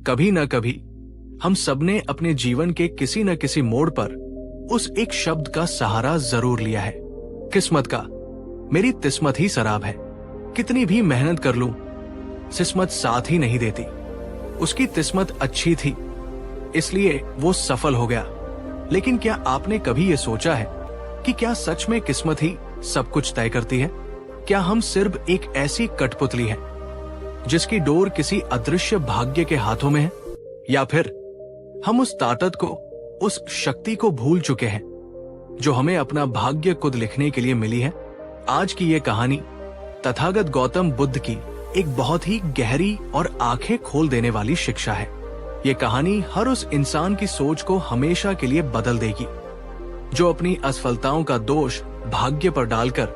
कभी न कभी हम सबने अपने जीवन के किसी न किसी मोड़ पर उस एक शब्द का सहारा जरूर लिया है, किस्मत का। मेरी किस्मत ही शराब है, कितनी भी मेहनत कर लूं किस्मत साथ ही नहीं देती। उसकी किस्मत अच्छी थी इसलिए वो सफल हो गया। लेकिन क्या आपने कभी ये सोचा है कि क्या सच में किस्मत ही सब कुछ तय करती है? क्या हम सिर्फ एक ऐसी कठपुतली हैं जिसकी डोर किसी अदृश्य भाग्य के हाथों में है, या फिर हम उस ताकत को, उस शक्ति को भूल चुके हैं जो हमें अपना भाग्य खुद लिखने के लिए मिली है? आज की ये कहानी तथागत गौतम बुद्ध की एक बहुत ही गहरी और आंखें खोल देने वाली शिक्षा है। ये कहानी हर उस इंसान की सोच को हमेशा के लिए बदल देगी जो अपनी असफलताओं का दोष भाग्य पर डालकर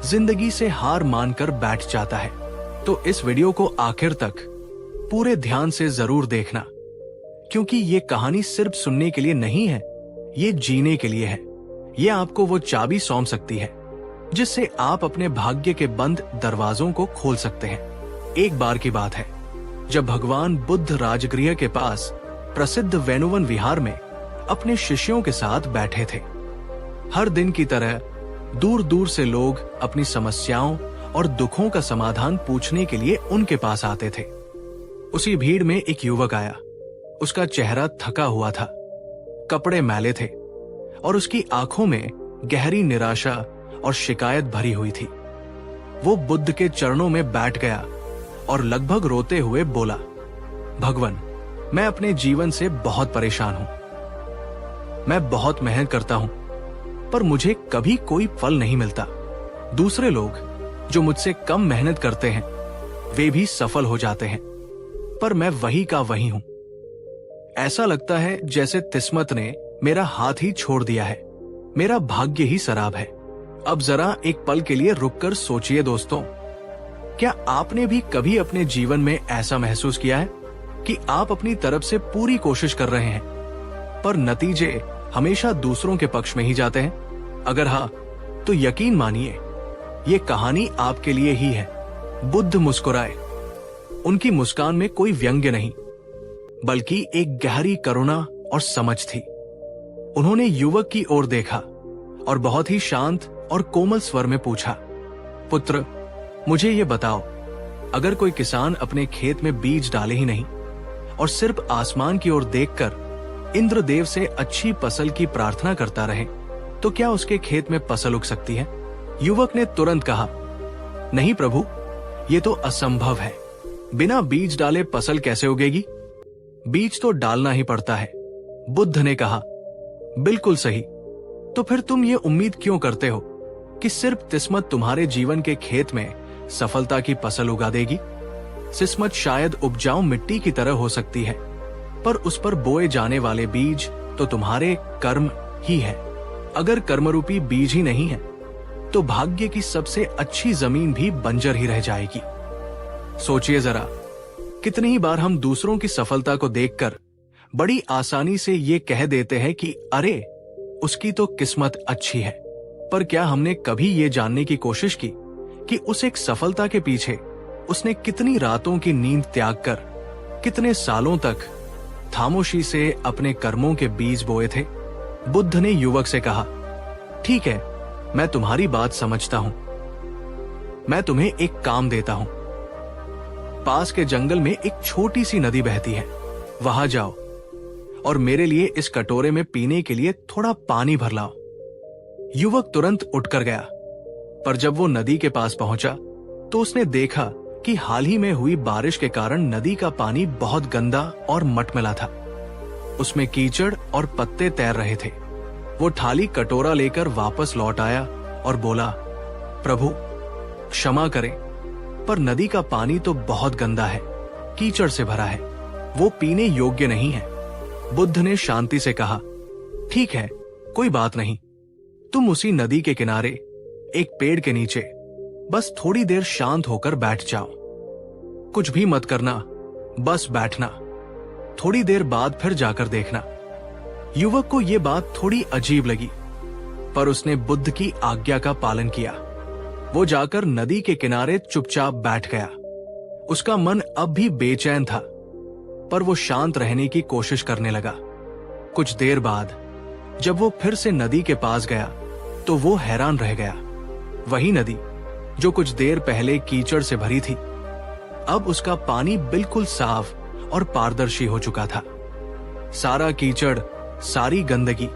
जिंदगी से हार मानकर बैठ जाता है। तो इस वीडियो को आखिर तक पूरे ध्यान से जरूर देखना, क्योंकि ये कहानी सिर्फ सुनने के लिए नहीं है, ये जीने के लिए है। ये आपको वो चाबी सौंप सकती है जिससे आप अपने भाग्य के बंद दरवाजों को खोल सकते हैं। एक बार की बात है जब भगवान बुद्ध राजगृह के पास प्रसिद्ध वेनुवन विहार में अपने शिष्यों के साथ बैठे थे। हर दिन की तरह दूर दूर से लोग अपनी समस्याओं और दुखों का समाधान पूछने के लिए उनके पास आते थे। उसी भीड़ में एक युवक आया। उसका चेहरा थका हुआ था, कपड़े मैले थे और उसकी आंखों में गहरी निराशा और शिकायत भरी हुई थी। वो बुद्ध के चरणों में बैठ गया और लगभग रोते हुए बोला, भगवान, मैं अपने जीवन से बहुत परेशान हूं। मैं बहुत मेहनत करता हूं पर मुझे कभी कोई फल नहीं मिलता। दूसरे लोग जो मुझसे कम मेहनत करते हैं वे भी सफल हो जाते हैं, पर मैं वही का वही हूं। ऐसा लगता है जैसे किस्मत ने मेरा हाथ ही छोड़ दिया है, मेरा भाग्य ही शराब है। अब जरा एक पल के लिए रुककर सोचिए दोस्तों, क्या आपने भी कभी अपने जीवन में ऐसा महसूस किया है कि आप अपनी तरफ से पूरी कोशिश कर रहे हैं पर नतीजे हमेशा दूसरों के पक्ष में ही जाते हैं? अगर हाँ, तो यकीन मानिए ये कहानी आपके लिए ही है। बुद्ध मुस्कुराए। उनकी मुस्कान में कोई व्यंग्य नहीं बल्कि एक गहरी करुणा और समझ थी। उन्होंने युवक की ओर देखा और बहुत ही शांत और कोमल स्वर में पूछा, पुत्र, मुझे ये बताओ, अगर कोई किसान अपने खेत में बीज डाले ही नहीं और सिर्फ आसमान की ओर देखकर इंद्रदेव से अच्छी फसल की प्रार्थना करता रहे तो क्या उसके खेत में फसल उग सकती है? युवक ने तुरंत कहा, नहीं प्रभु, ये तो असंभव है। बिना बीज डाले फसल कैसे उगेगी? बीज तो डालना ही पड़ता है। बुद्ध ने कहा, बिल्कुल सही। तो फिर तुम ये उम्मीद क्यों करते हो कि सिर्फ किस्मत तुम्हारे जीवन के खेत में सफलता की फसल उगा देगी? किस्मत शायद उपजाऊ मिट्टी की तरह हो सकती है, पर उस पर बोए जाने वाले बीज तो तुम्हारे कर्म ही है। अगर कर्मरूपी बीज ही नहीं है तो भाग्य की सबसे अच्छी जमीन भी बंजर ही रह जाएगी। सोचिए जरा, कितनी ही बार हम दूसरों की सफलता को देखकर बड़ी आसानी से ये कह देते हैं कि अरे, उसकी तो किस्मत अच्छी है। पर क्या हमने कभी ये जानने की कोशिश की कि उस एक सफलता के पीछे उसने कितनी रातों की नींद त्याग कर, कितने सालों तक खामोशी से अपने कर्मों के बीज बोए थे? बुद्ध ने युवक से कहा, ठीक है, मैं तुम्हारी बात समझता हूं। मैं तुम्हें एक काम देता हूं। पास के जंगल में एक छोटी सी नदी बहती है, वहां जाओ और मेरे लिए इस कटोरे में पीने के लिए थोड़ा पानी भर लाओ। युवक तुरंत उठकर गया, पर जब वो नदी के पास पहुंचा तो उसने देखा कि हाल ही में हुई बारिश के कारण नदी का पानी बहुत गंदा और मटमैला था। उसमें कीचड़ और पत्ते तैर रहे थे। वो थाली कटोरा लेकर वापस लौट आया और बोला, प्रभु, क्षमा करें, पर नदी का पानी तो बहुत गंदा है, कीचड़ से भरा है, वो पीने योग्य नहीं है। बुद्ध ने शांति से कहा, ठीक है, कोई बात नहीं। तुम उसी नदी के किनारे एक पेड़ के नीचे बस थोड़ी देर शांत होकर बैठ जाओ। कुछ भी मत करना, बस बैठना। थोड़ी देर बाद फिर जाकर देखना। युवक को यह बात थोड़ी अजीब लगी, पर उसने बुद्ध की आज्ञा का पालन किया। वो जाकर नदी के किनारे चुपचाप बैठ गया। उसका मन अब भी बेचैन था, पर वो शांत रहने की कोशिश करने लगा। कुछ देर बाद जब वो फिर से नदी के पास गया तो वो हैरान रह गया। वही नदी जो कुछ देर पहले कीचड़ से भरी थी, अब उसका पानी बिल्कुल साफ और पारदर्शी हो चुका था। सारा कीचड़, सारी गंदगी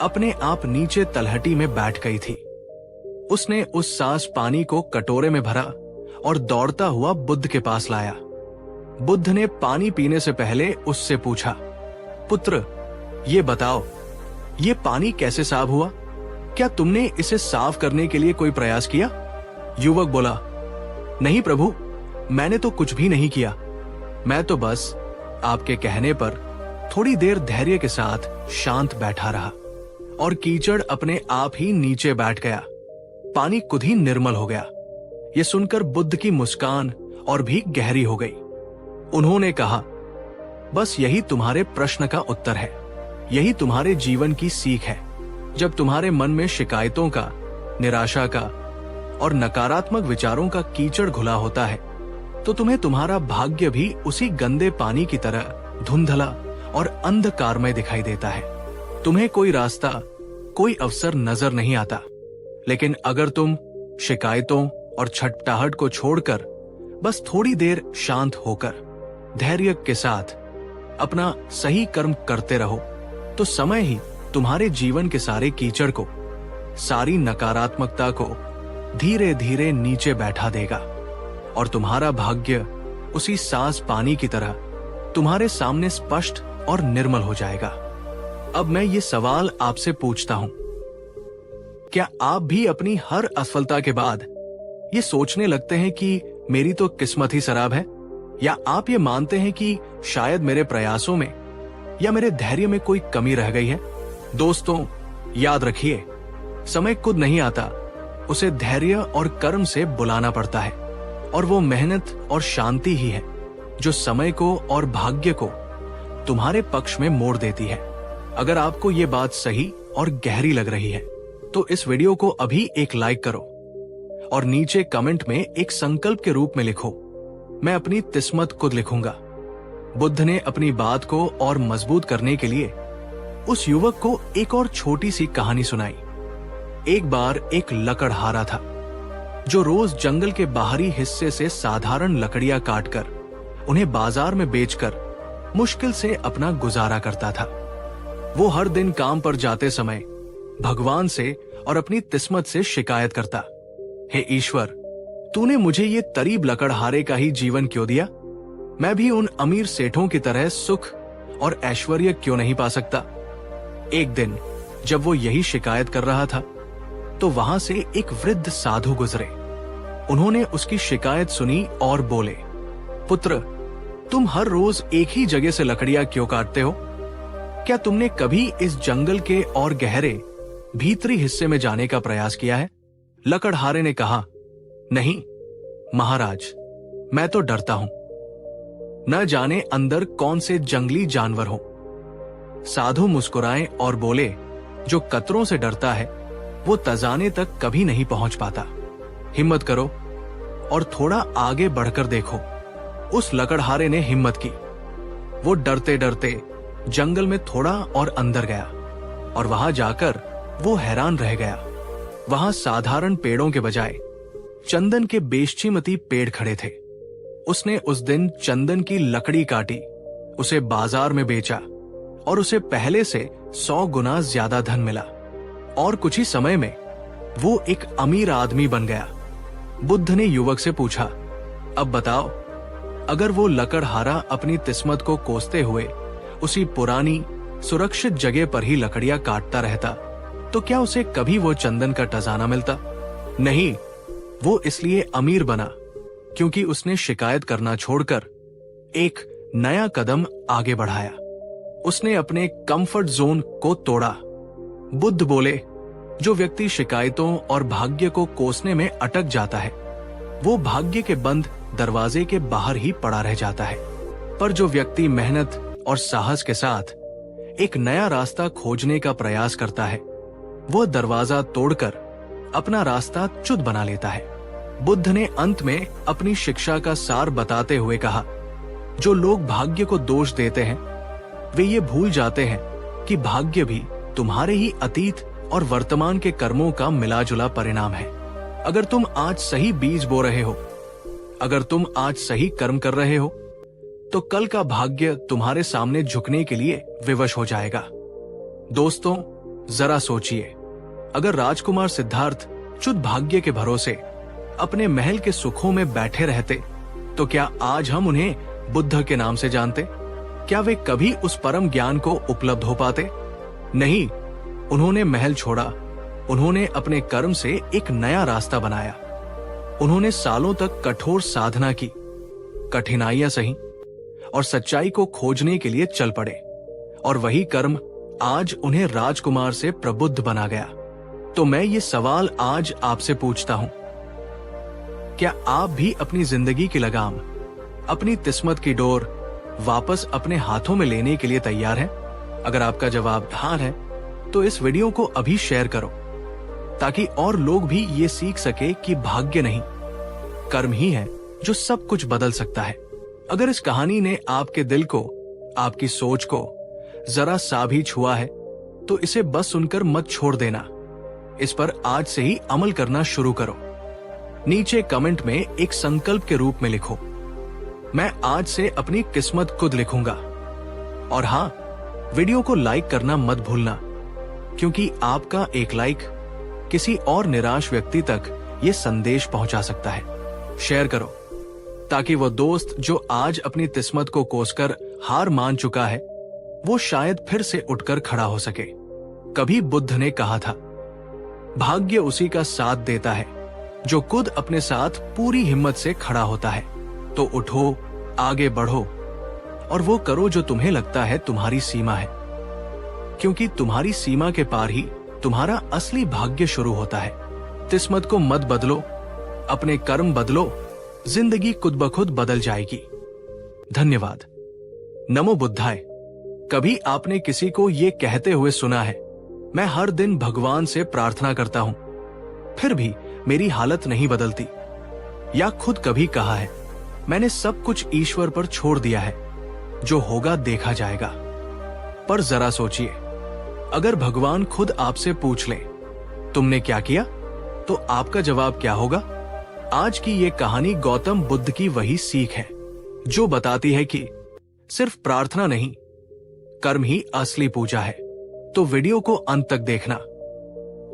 अपने आप नीचे तलहटी में बैठ गई थी। उसने उस सास पानी को कटोरे में भरा और दौड़ता हुआ बुद्ध के पास लाया। बुद्ध ने पानी पीने से पहले उससे पूछा, पुत्र, ये बताओ, ये पानी कैसे साफ हुआ? क्या तुमने इसे साफ करने के लिए कोई प्रयास किया? युवक बोला, नहीं प्रभु, मैंने तो कुछ भी नहीं किया। मैं तो बस आपके कहने पर थोड़ी देर धैर्य के साथ शांत बैठा रहा और कीचड़ अपने आप ही नीचे बैठ गया। पानी खुद ही निर्मल हो गया। ये सुनकर बुद्ध की मुस्कान और भी गहरी हो गई। उन्होंने कहा, बस यही तुम्हारे प्रश्न का उत्तर है, यही तुम्हारे जीवन की सीख है। जब तुम्हारे मन में शिकायतों का, निराशा का और नकारात्मक विचारों का कीचड़ घुला होता है, तो तुम्हें तुम्हारा भाग्य भी उसी गंदे पानी की तरह धुंधला और अंधकारमय दिखाई देता है। तुम्हें कोई रास्ता, कोई अवसर नजर नहीं आता। लेकिन अगर तुम शिकायतों और छटपटाहट को छोड़कर बस थोड़ी देर शांत होकर धैर्य के साथ अपना सही कर्म करते रहो, तो समय ही तुम्हारे जीवन के सारे कीचड़ को, सारी नकारात्मकता को धीरे धीरे नीचे बैठा देगा और तुम्हारा भाग्य उसी सास पानी की तरह तुम्हारे सामने स्पष्ट और निर्मल हो जाएगा। अब मैं ये सवाल आपसे पूछता हूं, क्या आप भी अपनी हर असफलता के बाद ये सोचने लगते हैं कि मेरी तो किस्मत ही खराब है? या आप ये मानते हैं कि शायद मेरे प्रयासों में या मेरे धैर्य में कोई कमी रह गई है? दोस्तों, याद रखिए, समय खुद नहीं आता, उसे धैर्य और कर्म से बुलाना पड़ता है। और वो मेहनत और शांति ही है जो समय को और भाग्य को तुम्हारे पक्ष में मोड़ देती है। अगर आपको ये बात सही और गहरी लग रही है तो इस वीडियो को अभी एक लाइक करो और नीचे कमेंट में एक संकल्प के रूप में लिखो, मैं अपनी किस्मत खुद लिखूंगा। बुद्ध ने अपनी बात को और मजबूत करने के लिए उस युवक को एक और छोटी सी कहानी सुनाई। एक बार एक लकड़हारा था जो रोज जंगल के बाहरी हिस्से से साधारण लकड़ियां काटकर उन्हें बाजार में बेचकर मुश्किल से अपना गुजारा करता था। वो हर दिन काम पर जाते समय भगवान से और अपनी किस्मत से शिकायत करता, हे ईश्वर, तूने मुझे ये तरीब लकड़हारे का ही जीवन क्यों दिया? मैं भी उन अमीर सेठों की तरह सुख और ऐश्वर्य क्यों नहीं पा सकता? एक दिन जब वो यही शिकायत कर रहा था तो वहां से एक वृद्ध साधु गुजरे। उन्होंने उसकी शिकायत सुनी और बोले, पुत्र, तुम हर रोज एक ही जगह से लकड़ियां क्यों काटते हो? क्या तुमने कभी इस जंगल के और गहरे भीतरी हिस्से में जाने का प्रयास किया है? लकड़हारे ने कहा, नहीं महाराज, मैं तो डरता हूं, न जाने अंदर कौन से जंगली जानवर हो। साधु मुस्कुराए और बोले, जो कतरों से डरता है वो तजाने तक कभी नहीं पहुंच पाता। हिम्मत करो और थोड़ा आगे बढ़कर देखो। उस लकड़हारे ने हिम्मत की। वो डरते डरते जंगल में थोड़ा और अंदर गया और वहां जाकर वो हैरान रह गया। वहां साधारण पेड़ों के बजाय चंदन के बेशकीमती पेड़ खड़े थे। उसने उस दिन चंदन की लकड़ी काटी, उसे बाजार में बेचा और उसे पहले से 100 गुना ज्यादा धन मिला और कुछ ही समय में वो एक अमीर आदमी बन गया। बुद्ध ने युवक से पूछा, अब बताओ, अगर वो लकड़हारा अपनी किस्मत को कोसते हुए उसी पुरानी सुरक्षित जगह पर ही लकड़ियां काटता रहता तो क्या उसे कभी वो चंदन का टजाना मिलता? नहीं, वो इसलिए अमीर बना क्योंकि उसने शिकायत करना छोड़कर एक नया कदम आगे बढ़ाया। उसने अपने कंफर्ट जोन को तोड़ा। बुद्ध बोले, जो व्यक्ति शिकायतों और भाग्य को कोसने में अटक जाता है वो भाग्य के बंद दरवाजे के बाहर ही पड़ा रह जाता है, पर जो व्यक्ति मेहनत और साहस के साथ एक नया रास्ता खोजने का प्रयास करता है वो दरवाजा तोड़कर अपना रास्ता चुद बना लेता है। बुद्ध ने अंत में अपनी शिक्षा का सार बताते हुए कहा, जो लोग भाग्य को दोष देते हैं वे ये भूल जाते हैं कि भाग्य भी तुम्हारे ही अतीत और वर्तमान के कर्मों का मिलाजुला परिणाम है। अगर तुम आज सही बीज बो रहे हो, अगर तुम आज सही कर्म कर रहे हो, तो कल का भाग्य तुम्हारे सामने झुकने के लिए विवश हो जाएगा। दोस्तों, जरा सोचिए, अगर राजकुमार सिद्धार्थ शुद्ध भाग्य के भरोसे अपने महल के सुखों में बैठे रहते, तो क्या आज हम उन्हें बुद्ध के नाम से जानते? क्या वे कभी उस परम ज्ञान को उपलब्ध हो पाते? नहीं, उन्होंने महल छोड़ा, उन्होंने अपने कर्म से एक नया रास्ता बनाया। उन्होंने सालों तक कठोर साधना की, कठिनाइयां सही और सच्चाई को खोजने के लिए चल पड़े, और वही कर्म आज उन्हें राजकुमार से प्रबुद्ध बना गया। तो मैं ये सवाल आज आपसे पूछता हूं, क्या आप भी अपनी जिंदगी की लगाम, अपनी किस्मत की डोर वापस अपने हाथों में लेने के लिए तैयार हैं? अगर आपका जवाब हाँ है, तो इस वीडियो को अभी शेयर करो, ताकि और लोग भी ये सीख सके कि भाग्य नहीं, कर्म ही है जो सब कुछ बदल सकता है। अगर इस कहानी ने आपके दिल को, आपकी सोच को जरा सा भी छुआ है, तो इसे बस सुनकर मत छोड़ देना। इस पर आज से ही अमल करना शुरू करो। नीचे कमेंट में एक संकल्प के रूप में लिखो, मैं आज से अपनी किस्मत खुद लिखूंगा। और हाँ, वीडियो को लाइक करना मत भूलना, क्योंकि आपका एक लाइक किसी और निराश व्यक्ति तक ये संदेश पहुंचा सकता है। शेयर करो, ताकि वो दोस्त जो आज अपनी किस्मत को कोसकर हार मान चुका है, वो शायद फिर से उठकर खड़ा हो सके। कभी बुद्ध ने कहा था, भाग्य उसी का साथ देता है जो खुद अपने साथ पूरी हिम्मत से खड़ा होता है। तो उठो, आगे बढ़ो और वो करो जो तुम्हें लगता है तुम्हारी सीमा है, क्योंकि तुम्हारी सीमा के पार ही तुम्हारा असली भाग्य शुरू होता है। किस्मत को मत बदलो, अपने कर्म बदलो, जिंदगी खुद ब खुद बदल जाएगी। धन्यवाद। नमो बुद्धाय। कभी आपने किसी को ये कहते हुए सुना है, मैं हर दिन भगवान से प्रार्थना करता हूं, फिर भी मेरी हालत नहीं बदलती? या खुद कभी कहा है, मैंने सब कुछ ईश्वर पर छोड़ दिया है, जो होगा देखा जाएगा? पर जरा सोचिए, अगर भगवान खुद आपसे पूछ ले, तुमने क्या किया, तो आपका जवाब क्या होगा? आज की ये कहानी गौतम बुद्ध की वही सीख है, जो बताती है कि सिर्फ प्रार्थना नहीं, कर्म ही असली पूजा है। तो वीडियो को अंत तक देखना,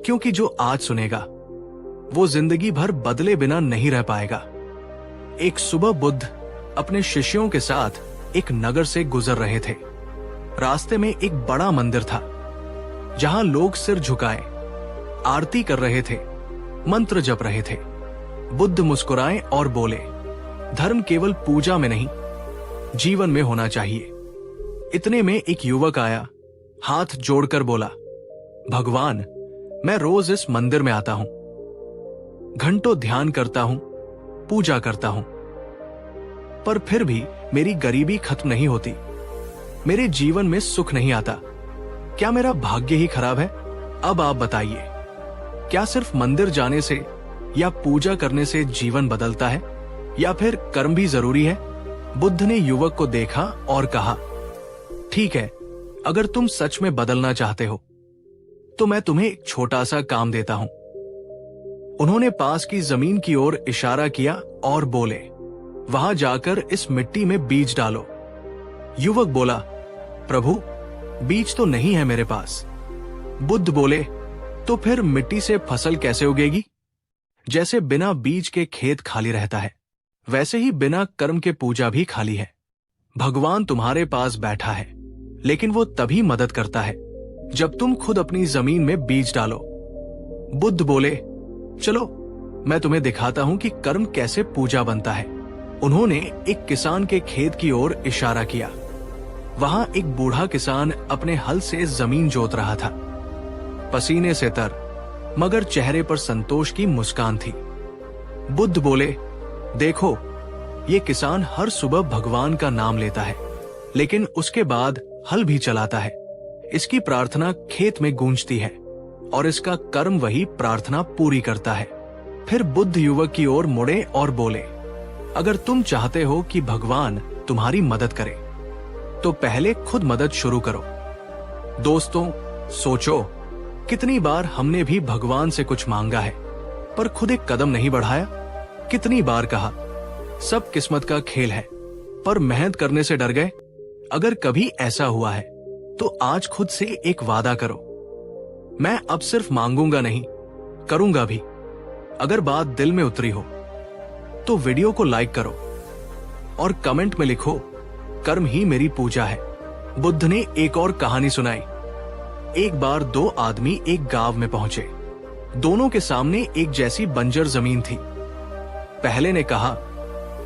क्योंकि जो आज सुनेगा वो जिंदगी भर बदले बिना नहीं रह पाएगा। एक सुबह बुद्ध अपने शिष्यों के साथ एक नगर से गुजर रहे थे। रास्ते में एक बड़ा मंदिर था, जहां लोग सिर झुकाए आरती कर रहे थे, मंत्र जप रहे थे। बुद्ध मुस्कुराए और बोले, धर्म केवल पूजा में नहीं, जीवन में होना चाहिए। इतने में एक युवक आया, हाथ जोड़कर बोला, भगवान, मैं रोज इस मंदिर में आता हूं, घंटों ध्यान करता हूं, पूजा करता हूं, पर फिर भी मेरी गरीबी खत्म नहीं होती, मेरे जीवन में सुख नहीं आता। क्या मेरा भाग्य ही खराब है? अब आप बताइए, क्या सिर्फ मंदिर जाने से या पूजा करने से जीवन बदलता है, या फिर कर्म भी जरूरी है? बुद्ध ने युवक को देखा और कहा, ठीक है, अगर तुम सच में बदलना चाहते हो, तो मैं तुम्हें एक छोटा सा काम देता हूं। उन्होंने पास की जमीन की ओर इशारा किया और बोले, वहां जाकर इस मिट्टी में बीज डालो। युवक बोला, प्रभु, बीज तो नहीं है मेरे पास। बुद्ध बोले, तो फिर मिट्टी से फसल कैसे उगेगी? जैसे बिना बीज के खेत खाली रहता है, वैसे ही बिना कर्म के पूजा भी खाली है। भगवान तुम्हारे पास बैठा है, लेकिन वो तभी मदद करता है जब तुम खुद अपनी जमीन में बीज डालो। बुद्ध बोले, चलो मैं तुम्हें दिखाता हूं कि कर्म कैसे पूजा बनता है। उन्होंने एक किसान के खेत की ओर इशारा किया। वहां एक बूढ़ा किसान अपने हल से जमीन जोत रहा था, पसीने से तर, मगर चेहरे पर संतोष की मुस्कान थी। बुद्ध बोले, देखो, ये किसान हर सुबह भगवान का नाम लेता है, लेकिन उसके बाद हल भी चलाता है। इसकी प्रार्थना खेत में गूंजती है और इसका कर्म वही प्रार्थना पूरी करता है। फिर बुद्ध युवक की ओर मुड़े और बोले, अगर तुम चाहते हो कि भगवान तुम्हारी मदद करे, तो पहले खुद मदद शुरू करो। दोस्तों, सोचो, कितनी बार हमने भी भगवान से कुछ मांगा है पर खुद एक कदम नहीं बढ़ाया। कितनी बार कहा सब किस्मत का खेल है, पर मेहनत करने से डर गए। अगर कभी ऐसा हुआ है तो आज खुद से एक वादा करो, मैं अब सिर्फ मांगूंगा नहीं, करूंगा भी। अगर बात दिल में उतरी हो तो वीडियो को लाइक करो और कमेंट में लिखो, कर्म ही मेरी पूजा है। बुद्ध ने एक और कहानी सुनाई। एक बार दो आदमी एक गांव में पहुंचे। दोनों के सामने एक जैसी बंजर जमीन थी। पहले ने कहा,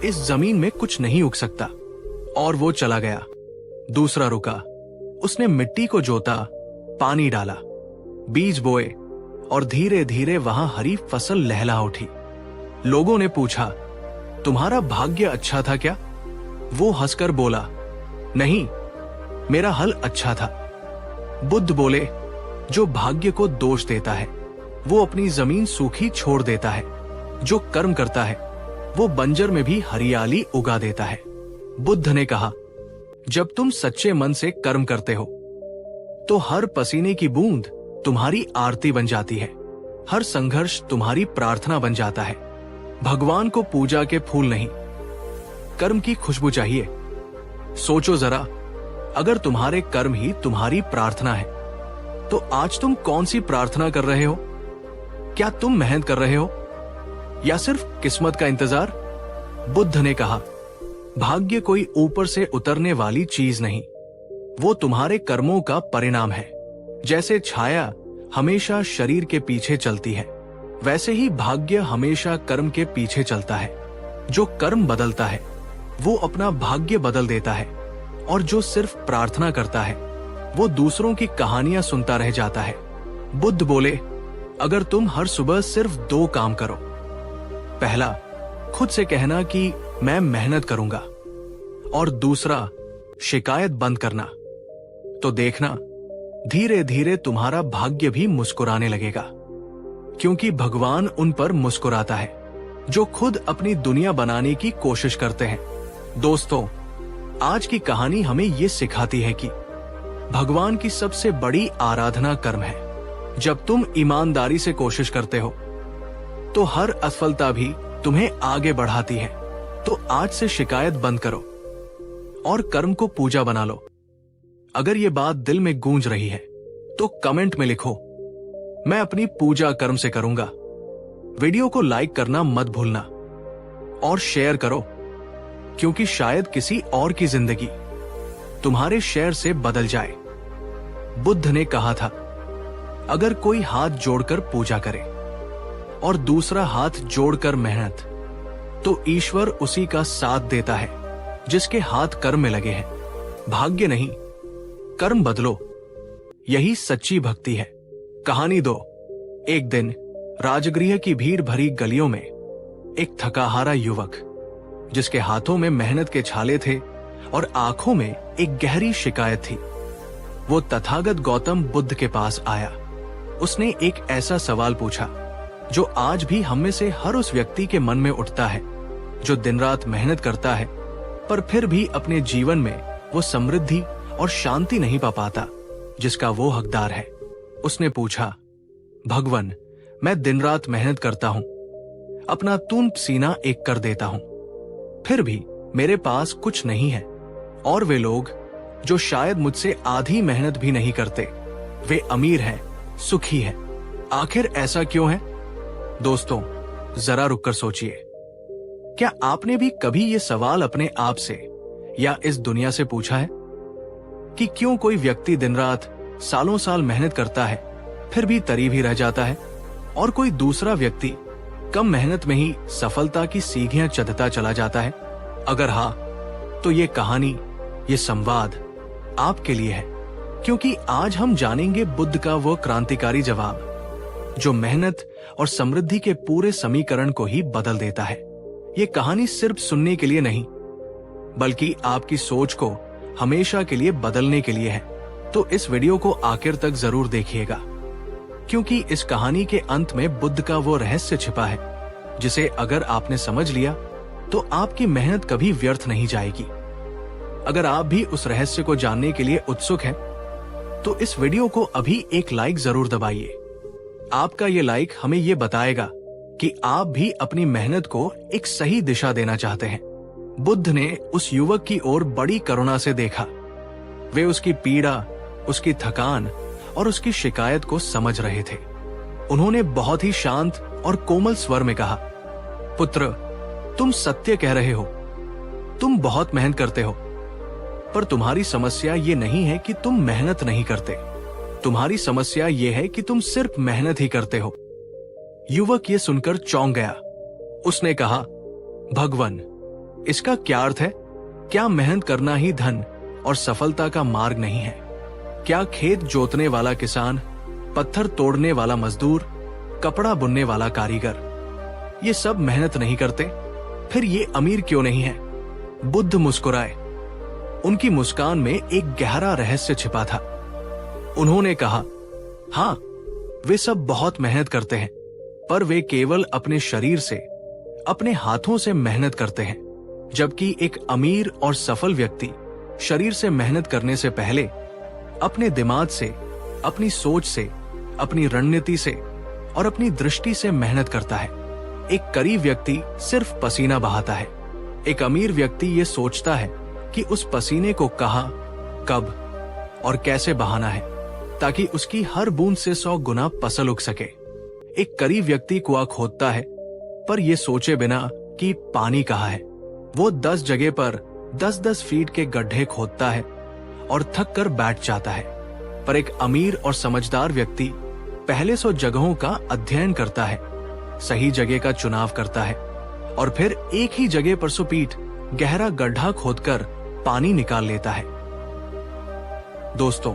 इस जमीन में कुछ नहीं उग सकता, और वो चला गया। दूसरा रुका, उसने मिट्टी को जोता, पानी डाला, बीज बोए, और धीरे धीरे वहां हरी फसल लहला उठी। लोगों ने पूछा, तुम्हारा भाग्य अच्छा था क्या? वो हंसकर बोला, नहीं, मेरा हल अच्छा था। बुद्ध बोले, जो भाग्य को दोष देता है वो अपनी जमीन सूखी छोड़ देता है। जो कर्म करता है वो बंजर में भी हरियाली उगा देता है। बुद्ध ने कहा, जब तुम सच्चे मन से कर्म करते हो तो हर पसीने की बूंद तुम्हारी आरती बन जाती है, हर संघर्ष तुम्हारी प्रार्थना बन जाता है। भगवान को पूजा के फूल नहीं, कर्म की खुशबू चाहिए। सोचो जरा, अगर तुम्हारे कर्म ही तुम्हारी प्रार्थना है तो आज तुम कौन सी प्रार्थना कर रहे हो? क्या तुम मेहनत कर रहे हो या सिर्फ किस्मत का इंतजार? बुद्ध ने कहा, भाग्य कोई ऊपर से उतरने वाली चीज नहीं, वो तुम्हारे कर्मों का परिणाम है। जैसे छाया हमेशा शरीर के पीछे चलती है, वैसे ही भाग्य हमेशा कर्म के पीछे चलता है। जो कर्म बदलता है वो अपना भाग्य बदल देता है, और जो सिर्फ प्रार्थना करता है वो दूसरों की कहानियां सुनता रह जाता है। बुद्ध बोले, अगर तुम हर सुबह सिर्फ 2 काम करो, पहला, खुद से कहना कि मैं मेहनत करूंगा, और दूसरा, शिकायत बंद करना, तो देखना धीरे धीरे तुम्हारा भाग्य भी मुस्कुराने लगेगा। क्योंकि भगवान उन पर मुस्कुराता है जो खुद अपनी दुनिया बनाने की कोशिश करते हैं। दोस्तों, आज की कहानी हमें ये सिखाती है कि भगवान की सबसे बड़ी आराधना कर्म है। जब तुम ईमानदारी से कोशिश करते हो तो हर असफलता भी तुम्हें आगे बढ़ाती है। तो आज से शिकायत बंद करो और कर्म को पूजा बना लो। अगर ये बात दिल में गूंज रही है तो कमेंट में लिखो, मैं अपनी पूजा कर्म से करूंगा। वीडियो को लाइक करना मत भूलना और शेयर करो, क्योंकि शायद किसी और की जिंदगी तुम्हारे शेयर से बदल जाए। बुद्ध ने कहा था, अगर कोई हाथ जोड़कर पूजा करे और दूसरा हाथ जोड़कर मेहनत, तो ईश्वर उसी का साथ देता है जिसके हाथ कर्म में लगे हैं। भाग्य नहीं, कर्म बदलो, यही सच्ची भक्ति है। कहानी 2। एक दिन राजगृह की भीड़ भरी गलियों में एक थकाहारा युवक, जिसके हाथों में मेहनत के छाले थे और आंखों में एक गहरी शिकायत थी, वो तथागत गौतम बुद्ध के पास आया। उसने एक ऐसा सवाल पूछा जो आज भी हम में से हर उस व्यक्ति के मन में उठता है जो दिन रात मेहनत करता है पर फिर भी अपने जीवन में वो समृद्धि और शांति नहीं पा पाता जिसका वो हकदार है। उसने पूछा, भगवान, मैं दिन रात मेहनत करता हूं, अपना खून पसीना एक कर देता हूं, फिर भी मेरे पास कुछ नहीं है, और वे लोग जो शायद मुझसे आधी मेहनत भी नहीं करते, वे अमीर हैं, सुखी हैं। आखिर ऐसा क्यों है? दोस्तों, जरा रुककर सोचिए, क्या आपने भी कभी ये सवाल अपने आप से या इस दुनिया से पूछा है कि क्यों कोई व्यक्ति दिन रात सालों साल मेहनत करता है फिर भी तरीब ही रह जाता है, और कोई दूसरा व्यक्ति कम मेहनत में ही सफलता की सीढ़ियां चढ़ता चला जाता है? अगर हाँ, तो ये कहानी, ये संवाद आपके लिए है, क्योंकि आज हम जानेंगे बुद्ध का वो क्रांतिकारी जवाब जो मेहनत और समृद्धि के पूरे समीकरण को ही बदल देता है। ये कहानी सिर्फ सुनने के लिए नहीं, बल्कि आपकी सोच को हमेशा के लिए बदलने के लिए है। तो इस वीडियो को आखिर तक जरूर देखिएगा, क्योंकि इस कहानी के अंत में बुद्ध का वो रहस्य छिपा है जिसे अगर आपने समझ लिया तो आपकी मेहनत कभी व्यर्थ नहीं जाएगी। अगर आप भी उस रहस्य को जानने के लिए उत्सुक हैं, तो इस वीडियो को अभी एक लाइक जरूर दबाइए। आपका ये लाइक हमें ये बताएगा कि आप भी अपनी मेहनत को एक सही दिशा देना चाहते हैं। बुद्ध ने उस युवक की ओर बड़ी करुणा से देखा। वे उसकी पीड़ा, उसकी थकान और उसकी शिकायत को समझ रहे थे। उन्होंने बहुत ही शांत और कोमल स्वर में कहा, पुत्र, तुम सत्य कह रहे हो। तुम बहुत मेहनत करते हो, पर तुम्हारी समस्या ये नहीं है कि तुम मेहनत नहीं करते। तुम्हारी समस्या ये है कि तुम सिर्फ मेहनत ही करते हो। युवक ये सुनकर चौंक गया। उसने कहा, भगवान, इसका क्या अर्थ है? क्या मेहनत करना ही धन और सफलता का मार्ग नहीं है? क्या खेत जोतने वाला किसान, पत्थर तोड़ने वाला मजदूर, कपड़ा बुनने वाला कारीगर, ये सब मेहनत नहीं करते? फिर ये अमीर क्यों नहीं है? बुद्ध मुस्कुराए। उनकी मुस्कान में एक गहरा रहस्य छिपा था। उन्होंने कहा, हाँ, वे सब बहुत मेहनत करते हैं, पर वे केवल अपने शरीर से, अपने हाथों से मेहनत करते हैं। जबकि एक अमीर और सफल व्यक्ति शरीर से मेहनत करने से पहले अपने दिमाग से, अपनी सोच से, अपनी रणनीति से और अपनी दृष्टि से मेहनत करता है। एक गरीब व्यक्ति सिर्फ पसीना बहाता है। एक अमीर व्यक्ति ये सोचता है कि उस पसीने को कहाँ, कब और कैसे बहाना है, ताकि उसकी हर बूंद से 100 गुना फसल उग सके। एक गरीब व्यक्ति कुआं खोदता है, पर यह सोचे बिना कि पानी कहाँ है। वो 10 जगह पर 10-10 फीट के गड्ढे खोदता है और थक कर बैठ जाता है। पर एक अमीर और समझदार व्यक्ति पहले 100 जगहों का अध्ययन करता है, सही जगह का चुनाव करता है और फिर एक ही जगह पर 100 फीट गहरा गड्ढा खोदकर पानी निकाल लेता है। दोस्तों,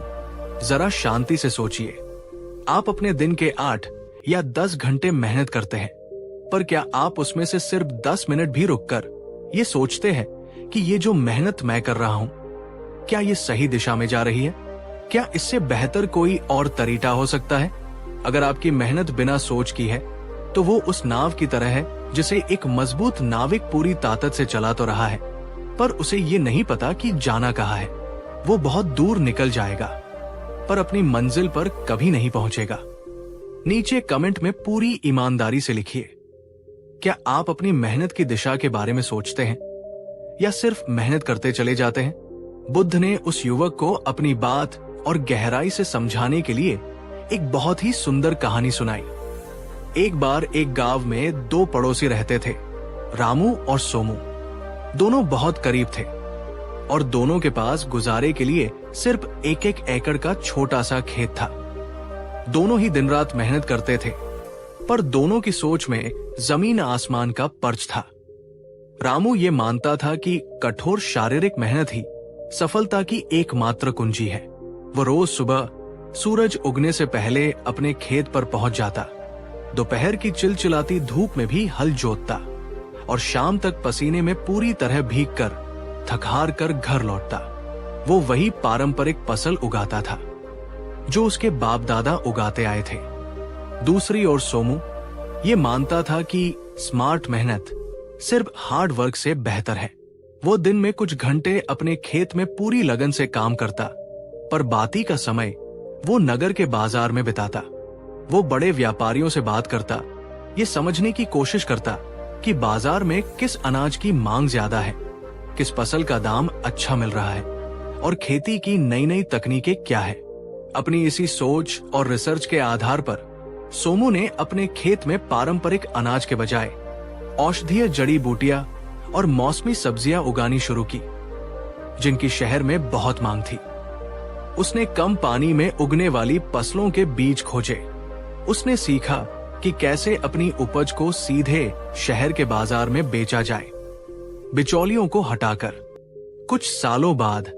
जरा शांति से सोचिए। आप अपने दिन के 8 या 10 घंटे मेहनत करते हैं, पर क्या आप उसमें से सिर्फ 10 मिनट भी रुककर ये सोचते हैं कि ये जो मेहनत मैं कर रहा हूं, क्या ये सही दिशा में जा रही है? क्या इससे बेहतर कोई और तरीका हो सकता है? अगर आपकी मेहनत बिना सोच की है, तो वो उस नाव की तरह है जिसे एक मजबूत नाविक पूरी ताकत से चला तो रहा है, पर उसे ये नहीं पता कि जाना कहाँ है। वो बहुत दूर निकल जाएगा, पर अपनी मंजिल पर कभी नहीं पहुंचेगा। नीचे कमेंट में पूरी ईमानदारी से लिखिए, क्या आप अपनी मेहनत की दिशा के बारे में सोचते हैं या सिर्फ मेहनत करते चले जाते हैं? बुद्ध ने उस युवक को अपनी बात और गहराई से समझाने के लिए एक बहुत ही सुंदर कहानी सुनाई। एक बार एक गांव में 2 पड़ोसी रहते थे, रामू और सोमू। दोनों बहुत करीब थे और दोनों के पास गुजारे के लिए सिर्फ 1-1 एकड़ का छोटा सा खेत था। दोनों ही दिन रात मेहनत करते थे, पर दोनों की सोच में जमीन आसमान का फर्क था। रामू ये मानता था कि कठोर शारीरिक मेहनत ही सफलता की एकमात्र कुंजी है। वो रोज सुबह सूरज उगने से पहले अपने खेत पर पहुंच जाता, दोपहर की चिलचिलाती धूप में भी हल जोतता और शाम तक पसीने में पूरी तरह भीगकर थक हार कर घर लौटता। वो वही पारंपरिक फसल उगाता था जो उसके बाप दादा उगाते आए थे। दूसरी ओर सोमू ये मानता था कि स्मार्ट मेहनत सिर्फ हार्ड वर्क से बेहतर है। वो दिन में कुछ घंटे अपने खेत में पूरी लगन से काम करता, पर बाकी का समय वो नगर के बाजार में बिताता। वो बड़े व्यापारियों से बात करता, ये समझने की कोशिश करता कि बाजार में किस अनाज की मांग ज्यादा है, किस फसल का दाम अच्छा मिल रहा है और खेती की नई नई तकनीकें क्या है। अपनी इसी सोच और रिसर्च के आधार पर सोमू ने अपने खेत में पारंपरिक अनाज के बजाय औषधीय जड़ी बूटियां और मौसमी सब्जियां उगानी शुरू की, जिनकी शहर में बहुत मांग थी। उसने कम पानी में उगने वाली फसलों के बीज खोजे। उसने सीखा कि कैसे अपनी उपज को सीधे शहर के बाजार में बेचा जाए, बिचौलियों को हटाकर। कुछ सालों बाद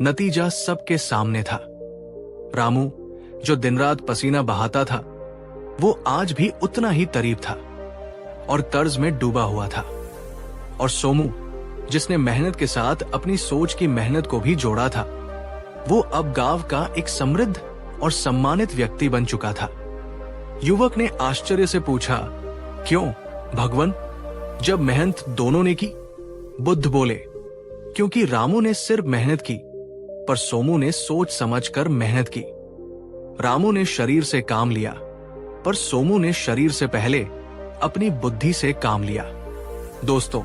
नतीजा सबके सामने था। रामू, जो दिन रात पसीना बहाता था, वो आज भी उतना ही करीब था और कर्ज में डूबा हुआ था। और सोमू, जिसने मेहनत के साथ अपनी सोच की मेहनत को भी जोड़ा था, वो अब गांव का एक समृद्ध और सम्मानित व्यक्ति बन चुका था। युवक ने आश्चर्य से पूछा, क्यों भगवान, जब मेहनत दोनों ने की? बुद्ध बोले, क्योंकि रामू ने सिर्फ मेहनत की, पर सोमू ने सोच समझकर मेहनत की। रामू ने शरीर से काम लिया, पर सोमू ने शरीर से पहले अपनी बुद्धि से काम लिया। दोस्तों,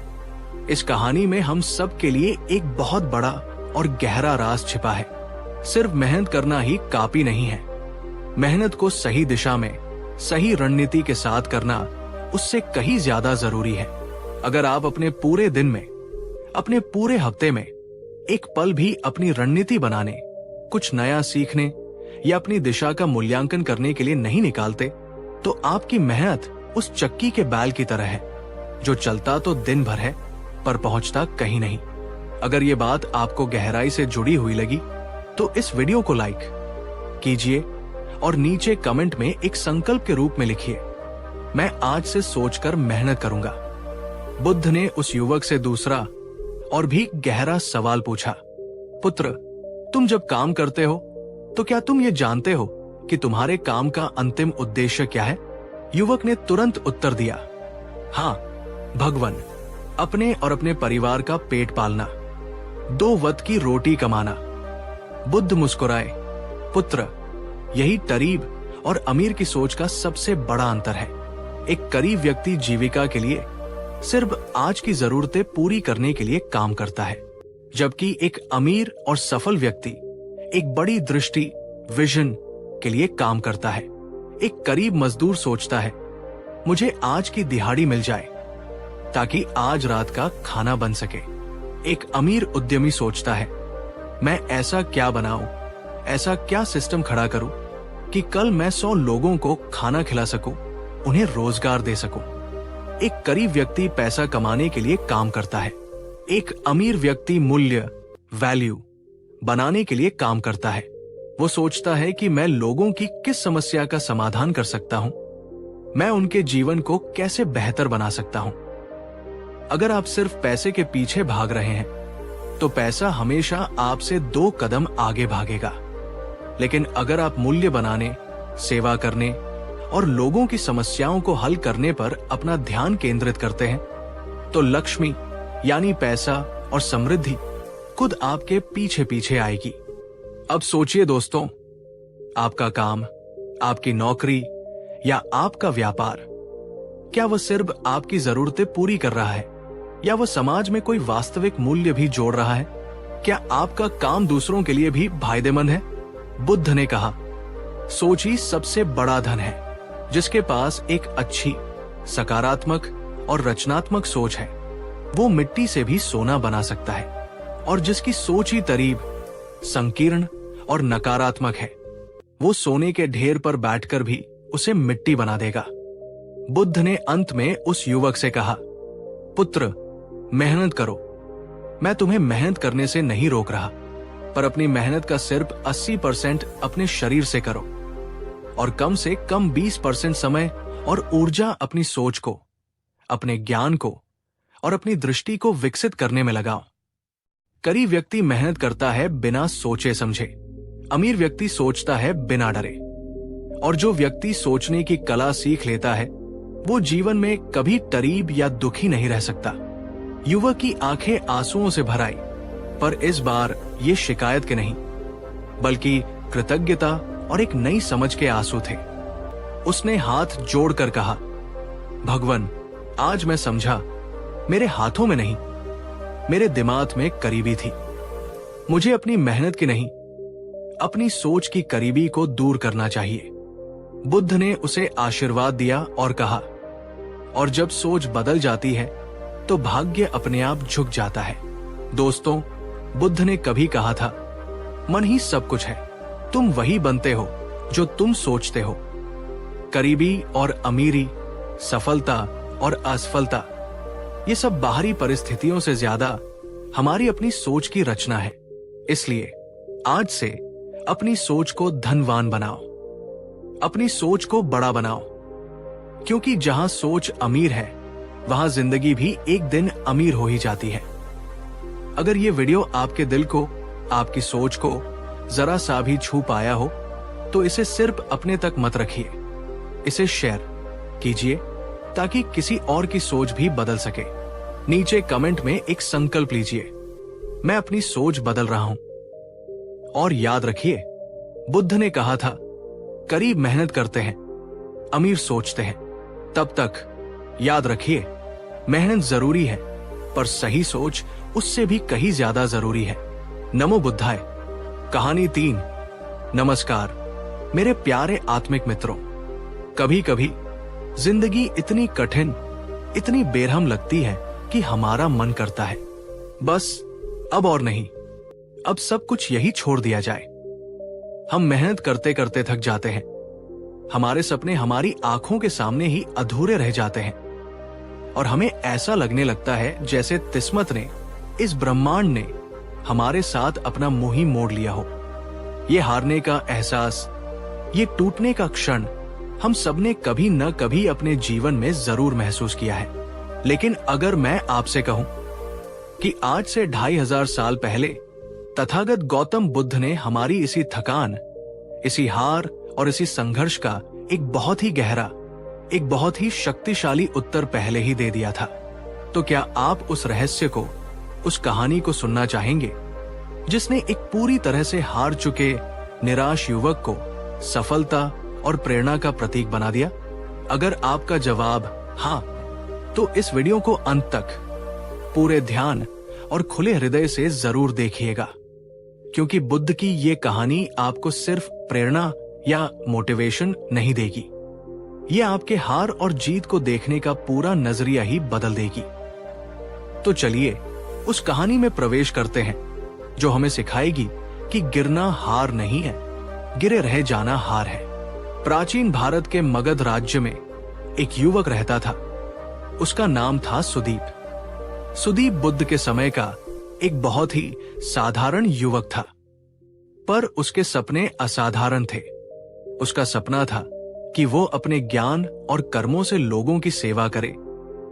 इस कहानी में हम सब के लिए एक बहुत बड़ा और गहरा राज छिपा है। सिर्फ मेहनत करना ही काफी नहीं है। मेहनत को सही दिशा में, सही रणनीति के साथ करना उससे कहीं ज्यादा जरूरी है। अगर आप अपने पूरे दिन में, अपने पूरे हफ्ते में एक पल भी अपनी रणनीति बनाने, कुछ नया सीखने या अपनी दिशा का मूल्यांकन करने के लिए नहीं निकालते, तो आपकी मेहनत उस चक्की के बैल की तरह है, जो चलता तो दिन भर है पर पहुंचता कहीं नहीं। अगर ये बात आपको गहराई से जुड़ी हुई लगी तो इस वीडियो को लाइक कीजिए और नीचे कमेंट में एक संकल्प के रूप में लिखिए, मैं आज से सोचकर मेहनत करूंगा। बुद्ध ने उस युवक से दूसरा और भी गहरा सवाल पूछा, पुत्र, तुम जब काम करते हो तो क्या तुम ये जानते हो कि तुम्हारे काम का अंतिम उद्देश्य क्या है? युवक ने तुरंत उत्तर दिया, हाँ भगवान, अपने और अपने परिवार का पेट पालना, 2 वक्त की रोटी कमाना। बुद्ध मुस्कुराए, पुत्र, यही गरीब और अमीर की सोच का सबसे बड़ा अंतर है। एक गरीब व्यक्ति जीविका के लिए सिर्फ आज की जरूरतें पूरी करने के लिए काम करता है, जबकि एक अमीर और सफल व्यक्ति एक बड़ी दृष्टि, विजन के लिए काम करता है। एक गरीब मजदूर सोचता है, मुझे आज की दिहाड़ी मिल जाए ताकि आज रात का खाना बन सके। एक अमीर उद्यमी सोचता है, मैं ऐसा क्या बनाऊं, ऐसा क्या सिस्टम खड़ा करूं कि कल मैं 100 लोगों को खाना खिला सकूं, उन्हें रोजगार दे सकूं। एक गरीब व्यक्ति पैसा कमाने के लिए काम करता है, एक अमीर व्यक्ति मूल्य, वैल्यू बनाने के लिए काम करता है। वो सोचता है कि मैं लोगों की किस समस्या का समाधान कर सकता हूं, मैं उनके जीवन को कैसे बेहतर बना सकता हूं। अगर आप सिर्फ पैसे के पीछे भाग रहे हैं तो पैसा हमेशा आपसे 2 कदम आगे भागेगा। लेकिन अगर आप मूल्य बनाने, सेवा करने और लोगों की समस्याओं को हल करने पर अपना ध्यान केंद्रित करते हैं तो लक्ष्मी यानी पैसा और समृद्धि खुद आपके पीछे पीछे आएगी। अब सोचिए दोस्तों, आपका काम, आपकी नौकरी या आपका व्यापार, क्या वह सिर्फ आपकी जरूरतें पूरी कर रहा है या वह समाज में कोई वास्तविक मूल्य भी जोड़ रहा है? क्या आपका काम दूसरों के लिए भी फायदेमंद है? बुद्ध ने कहा, सोच ही सबसे बड़ा धन है। जिसके पास एक अच्छी, सकारात्मक और रचनात्मक सोच है, वो मिट्टी से भी सोना बना सकता है, और जिसकी सोच ही तरीब, संकीर्ण और नकारात्मक है, वो सोने के ढेर पर बैठकर भी उसे मिट्टी बना देगा। बुद्ध ने अंत में उस युवक से कहा, पुत्र, मेहनत करो। मैं तुम्हें मेहनत करने से नहीं रोक रहा, पर अपनी मेहनत का सिर्फ 80% अपने शरीर से करो और कम से कम 20% समय और ऊर्जा अपनी सोच को, अपने ज्ञान को और अपनी दृष्टि को विकसित करने में लगाओ। गरीब व्यक्ति मेहनत करता है बिना सोचे समझे, अमीर व्यक्ति सोचता है बिना डरे, और जो व्यक्ति सोचने की कला सीख लेता है वो जीवन में कभी गरीब या दुखी नहीं रह सकता। युवक की आंखें आंसुओं से भर आई, पर इस बार ये शिकायत के नहीं, बल्कि कृतज्ञता और एक नई समझ के आंसू थे। उसने हाथ जोड़कर कहा, भगवान, आज मैं समझा, मेरे हाथों में नहीं, मेरे दिमाग में करीबी थी। मुझे अपनी मेहनत की नहीं, अपनी सोच की करीबी को दूर करना चाहिए। बुद्ध ने उसे आशीर्वाद दिया और कहा, और जब सोच बदल जाती है तो भाग्य अपने आप झुक जाता है। दोस्तों, बुद्ध ने कभी कहा था, मन ही सब कुछ है, तुम वही बनते हो जो तुम सोचते हो। करीबी और अमीरी, सफलता और असफलता, ये सब बाहरी परिस्थितियों से ज्यादा हमारी अपनी सोच की रचना है। इसलिए आज से अपनी सोच को धनवान बनाओ, अपनी सोच को बड़ा बनाओ, क्योंकि जहां सोच अमीर है वहां जिंदगी भी एक दिन अमीर हो ही जाती है। अगर ये वीडियो आपके दिल को, आपकी सोच को जरा सा भी छू पाया हो तो इसे सिर्फ अपने तक मत रखिए, इसे शेयर कीजिए ताकि किसी और की सोच भी बदल सके। नीचे कमेंट में एक संकल्प लीजिए, मैं अपनी सोच बदल रहा हूं। और याद रखिए, बुद्ध ने कहा था, गरीब मेहनत करते हैं, अमीर सोचते हैं। तब तक याद रखिए, मेहनत जरूरी है, पर सही सोच उससे भी कहीं ज्यादा जरूरी है। नमो बुद्धाय। कहानी 3। नमस्कार मेरे प्यारे आत्मिक मित्रों। कभी कभी जिंदगी इतनी कठिन, इतनी बेरहम लगती है कि हमारा मन करता है, बस अब और नहीं, अब सब कुछ यही छोड़ दिया जाए। हम मेहनत करते करते थक जाते हैं। हमारे सपने हमारी आंखों के सामने ही अधूरे रह जाते हैं और हमें ऐसा लगने लगता है जैसे किस्मत ने, इस ब्रह्मांड ने हमारे साथ अपना मुंह ही मोड़ लिया हो। ये हारने का एहसास, ये टूटने का क्षण हम सबने कभी न कभी अपने जीवन में जरूर महसूस किया है। लेकिन अगर मैं आपसे कहूं कि आज से 2500 साल पहले तथागत गौतम बुद्ध ने हमारी इसी थकान, इसी हार और इसी संघर्ष का एक बहुत ही गहरा, एक बहुत ही शक्तिशाली उत्तर पहले ही दे दिया था, तो क्या आप उस रहस्य को, उस कहानी को सुनना चाहेंगे जिसने एक पूरी तरह से हार चुके निराश युवक को सफलता और प्रेरणा का प्रतीक बना दिया? अगर आपका जवाब हां, तो इस वीडियो को अंत तक पूरे ध्यान और खुले हृदय से जरूर देखिएगा, क्योंकि बुद्ध की ये कहानी आपको सिर्फ प्रेरणा या मोटिवेशन नहीं देगी, ये आपके हार और जीत को देखने का पूरा नजरिया ही बदल देगी। तो चलिए उस कहानी में प्रवेश करते हैं जो हमें सिखाएगी कि गिरना हार नहीं है, गिरे रह जाना हार है। प्राचीन भारत के मगध राज्य में एक युवक रहता था। उसका नाम था सुदीप। सुदीप बुद्ध के समय का एक बहुत ही साधारण युवक था, पर उसके सपने असाधारण थे। उसका सपना था कि वो अपने ज्ञान और कर्मों से लोगों की सेवा करे,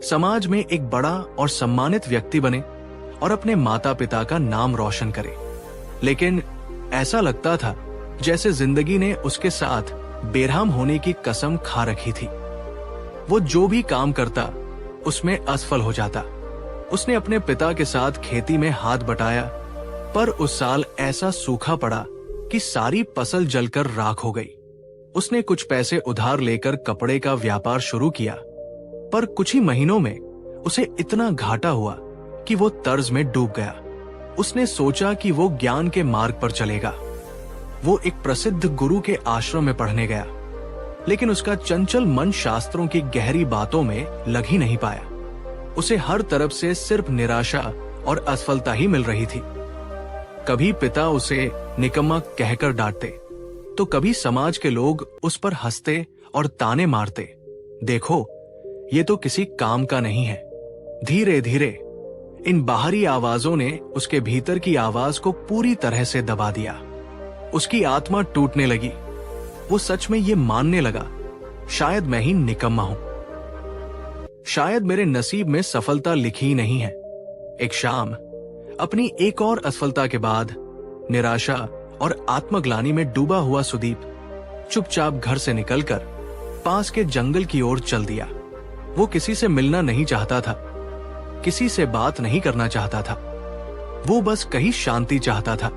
समाज में एक बड़ा और सम्मानित व्यक्ति बने और अपने माता पिता का नाम रोशन करे। लेकिन ऐसा लगता था जैसे जिंदगी ने उसके साथ बेरहम होने की कसम खा रखी थी। वो जो भी काम करता उसमें असफल हो जाता। उसने अपने पिता के साथ खेती में हाथ बटाया, पर उस साल ऐसा सूखा पड़ा कि सारी फसल जलकर राख हो गई। उसने कुछ पैसे उधार लेकर कपड़े का व्यापार शुरू किया, पर कुछ ही महीनों में उसे इतना घाटा हुआ कि वो कर्ज में डूब गया। उसने सोचा कि वो ज्ञान के मार्ग पर चलेगा। वो एक प्रसिद्ध गुरु के आश्रम में पढ़ने गया, लेकिन उसका चंचल मन शास्त्रों की गहरी बातों में लग ही नहीं पाया। उसे हर तरफ से सिर्फ निराशा और असफलता ही मिल रही थी। कभी पिता उसे निकम्मा कहकर डांटते, तो कभी समाज के लोग उस पर हंसते और ताने मारते। देखो, ये तो किसी काम का नहीं है। धीरे धीरे इन बाहरी आवाजों ने उसके भीतर की आवाज को पूरी तरह से दबा दिया। उसकी आत्मा टूटने लगी। वो सच में ये मानने लगा, शायद मैं ही निकम्मा हूं, शायद मेरे नसीब में सफलता लिखी ही नहीं है। एक शाम अपनी एक और असफलता के बाद निराशा और आत्मग्लानि में डूबा हुआ सुदीप चुपचाप घर से निकलकर पास के जंगल की ओर चल दिया। वो किसी से मिलना नहीं चाहता था, किसी से बात नहीं करना चाहता था। वो बस कहीं शांति चाहता था।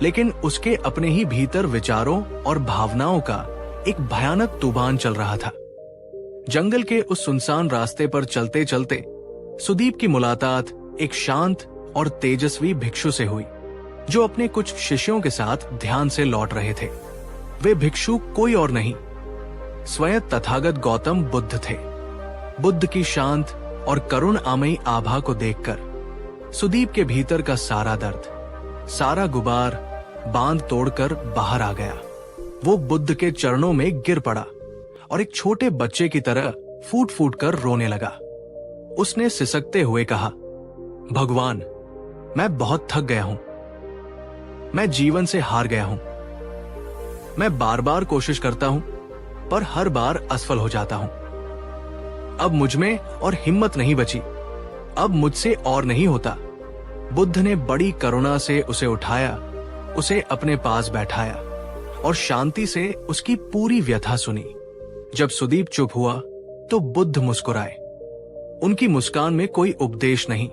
लेकिन उसके अपने ही भीतर विचारों और भावनाओं का एक भयानक तूफान चल रहा था। जंगल के उस सुनसान रास्ते पर चलते चलते सुदीप की मुलाकात एक शांत और तेजस्वी भिक्षु से हुई, जो अपने कुछ शिष्यों के साथ ध्यान से लौट रहे थे। वे भिक्षु कोई और नहीं, स्वयं तथागत गौतम बुद्ध थे। बुद्ध की शांत और करुण आमयी आभा को देखकर सुदीप के भीतर का सारा दर्द, सारा गुबार बांध तोड़कर बाहर आ गया। वो बुद्ध के चरणों में गिर पड़ा और एक छोटे बच्चे की तरह फूट फूट कर रोने लगा। उसने सिसकते हुए कहा, भगवान, मैं बहुत थक गया हूं। मैं जीवन से हार गया हूं। मैं बार बार कोशिश करता हूं, पर हर बार असफल हो जाता हूं। अब मुझमें और हिम्मत नहीं बची। अब मुझसे और नहीं होता। बुद्ध ने बड़ी करुणा से उसे उठाया, उसे अपने पास बैठाया और शांति से उसकी पूरी व्यथा सुनी। जब सुदीप चुप हुआ तो बुद्ध मुस्कुराए। उनकी मुस्कान में कोई उपदेश नहीं,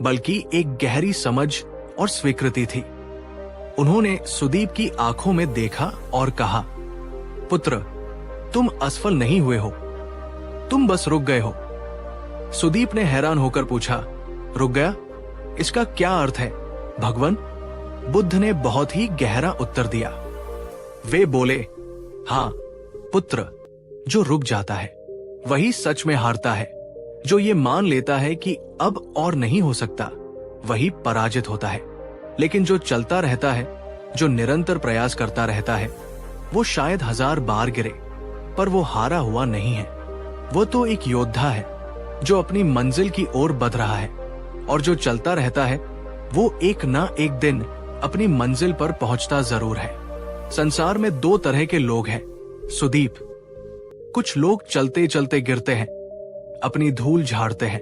बल्कि एक गहरी समझ और स्वीकृति थी। उन्होंने सुदीप की आंखों में देखा और कहा, पुत्र, तुम असफल नहीं हुए हो, तुम बस रुक गए हो। सुदीप ने हैरान होकर पूछा, रुक गया? इसका क्या अर्थ है भगवान? बुद्ध ने बहुत ही गहरा उत्तर दिया। वे बोले, हाँ पुत्र, जो रुक जाता है वही सच में हारता है। जो ये मान लेता है कि अब और नहीं हो सकता, वही पराजित होता है। लेकिन जो चलता रहता है, जो निरंतर प्रयास करता रहता है, वो शायद 1000 बार गिरे, पर वो हारा हुआ नहीं है। वो तो एक योद्धा है जो अपनी मंजिल की ओर बढ़ रहा है, और जो चलता रहता है वो एक ना एक दिन अपनी मंजिल पर पहुंचता जरूर है। संसार में 2 तरह के लोग हैं सुदीप। कुछ लोग चलते चलते गिरते हैं, अपनी धूल झाड़ते हैं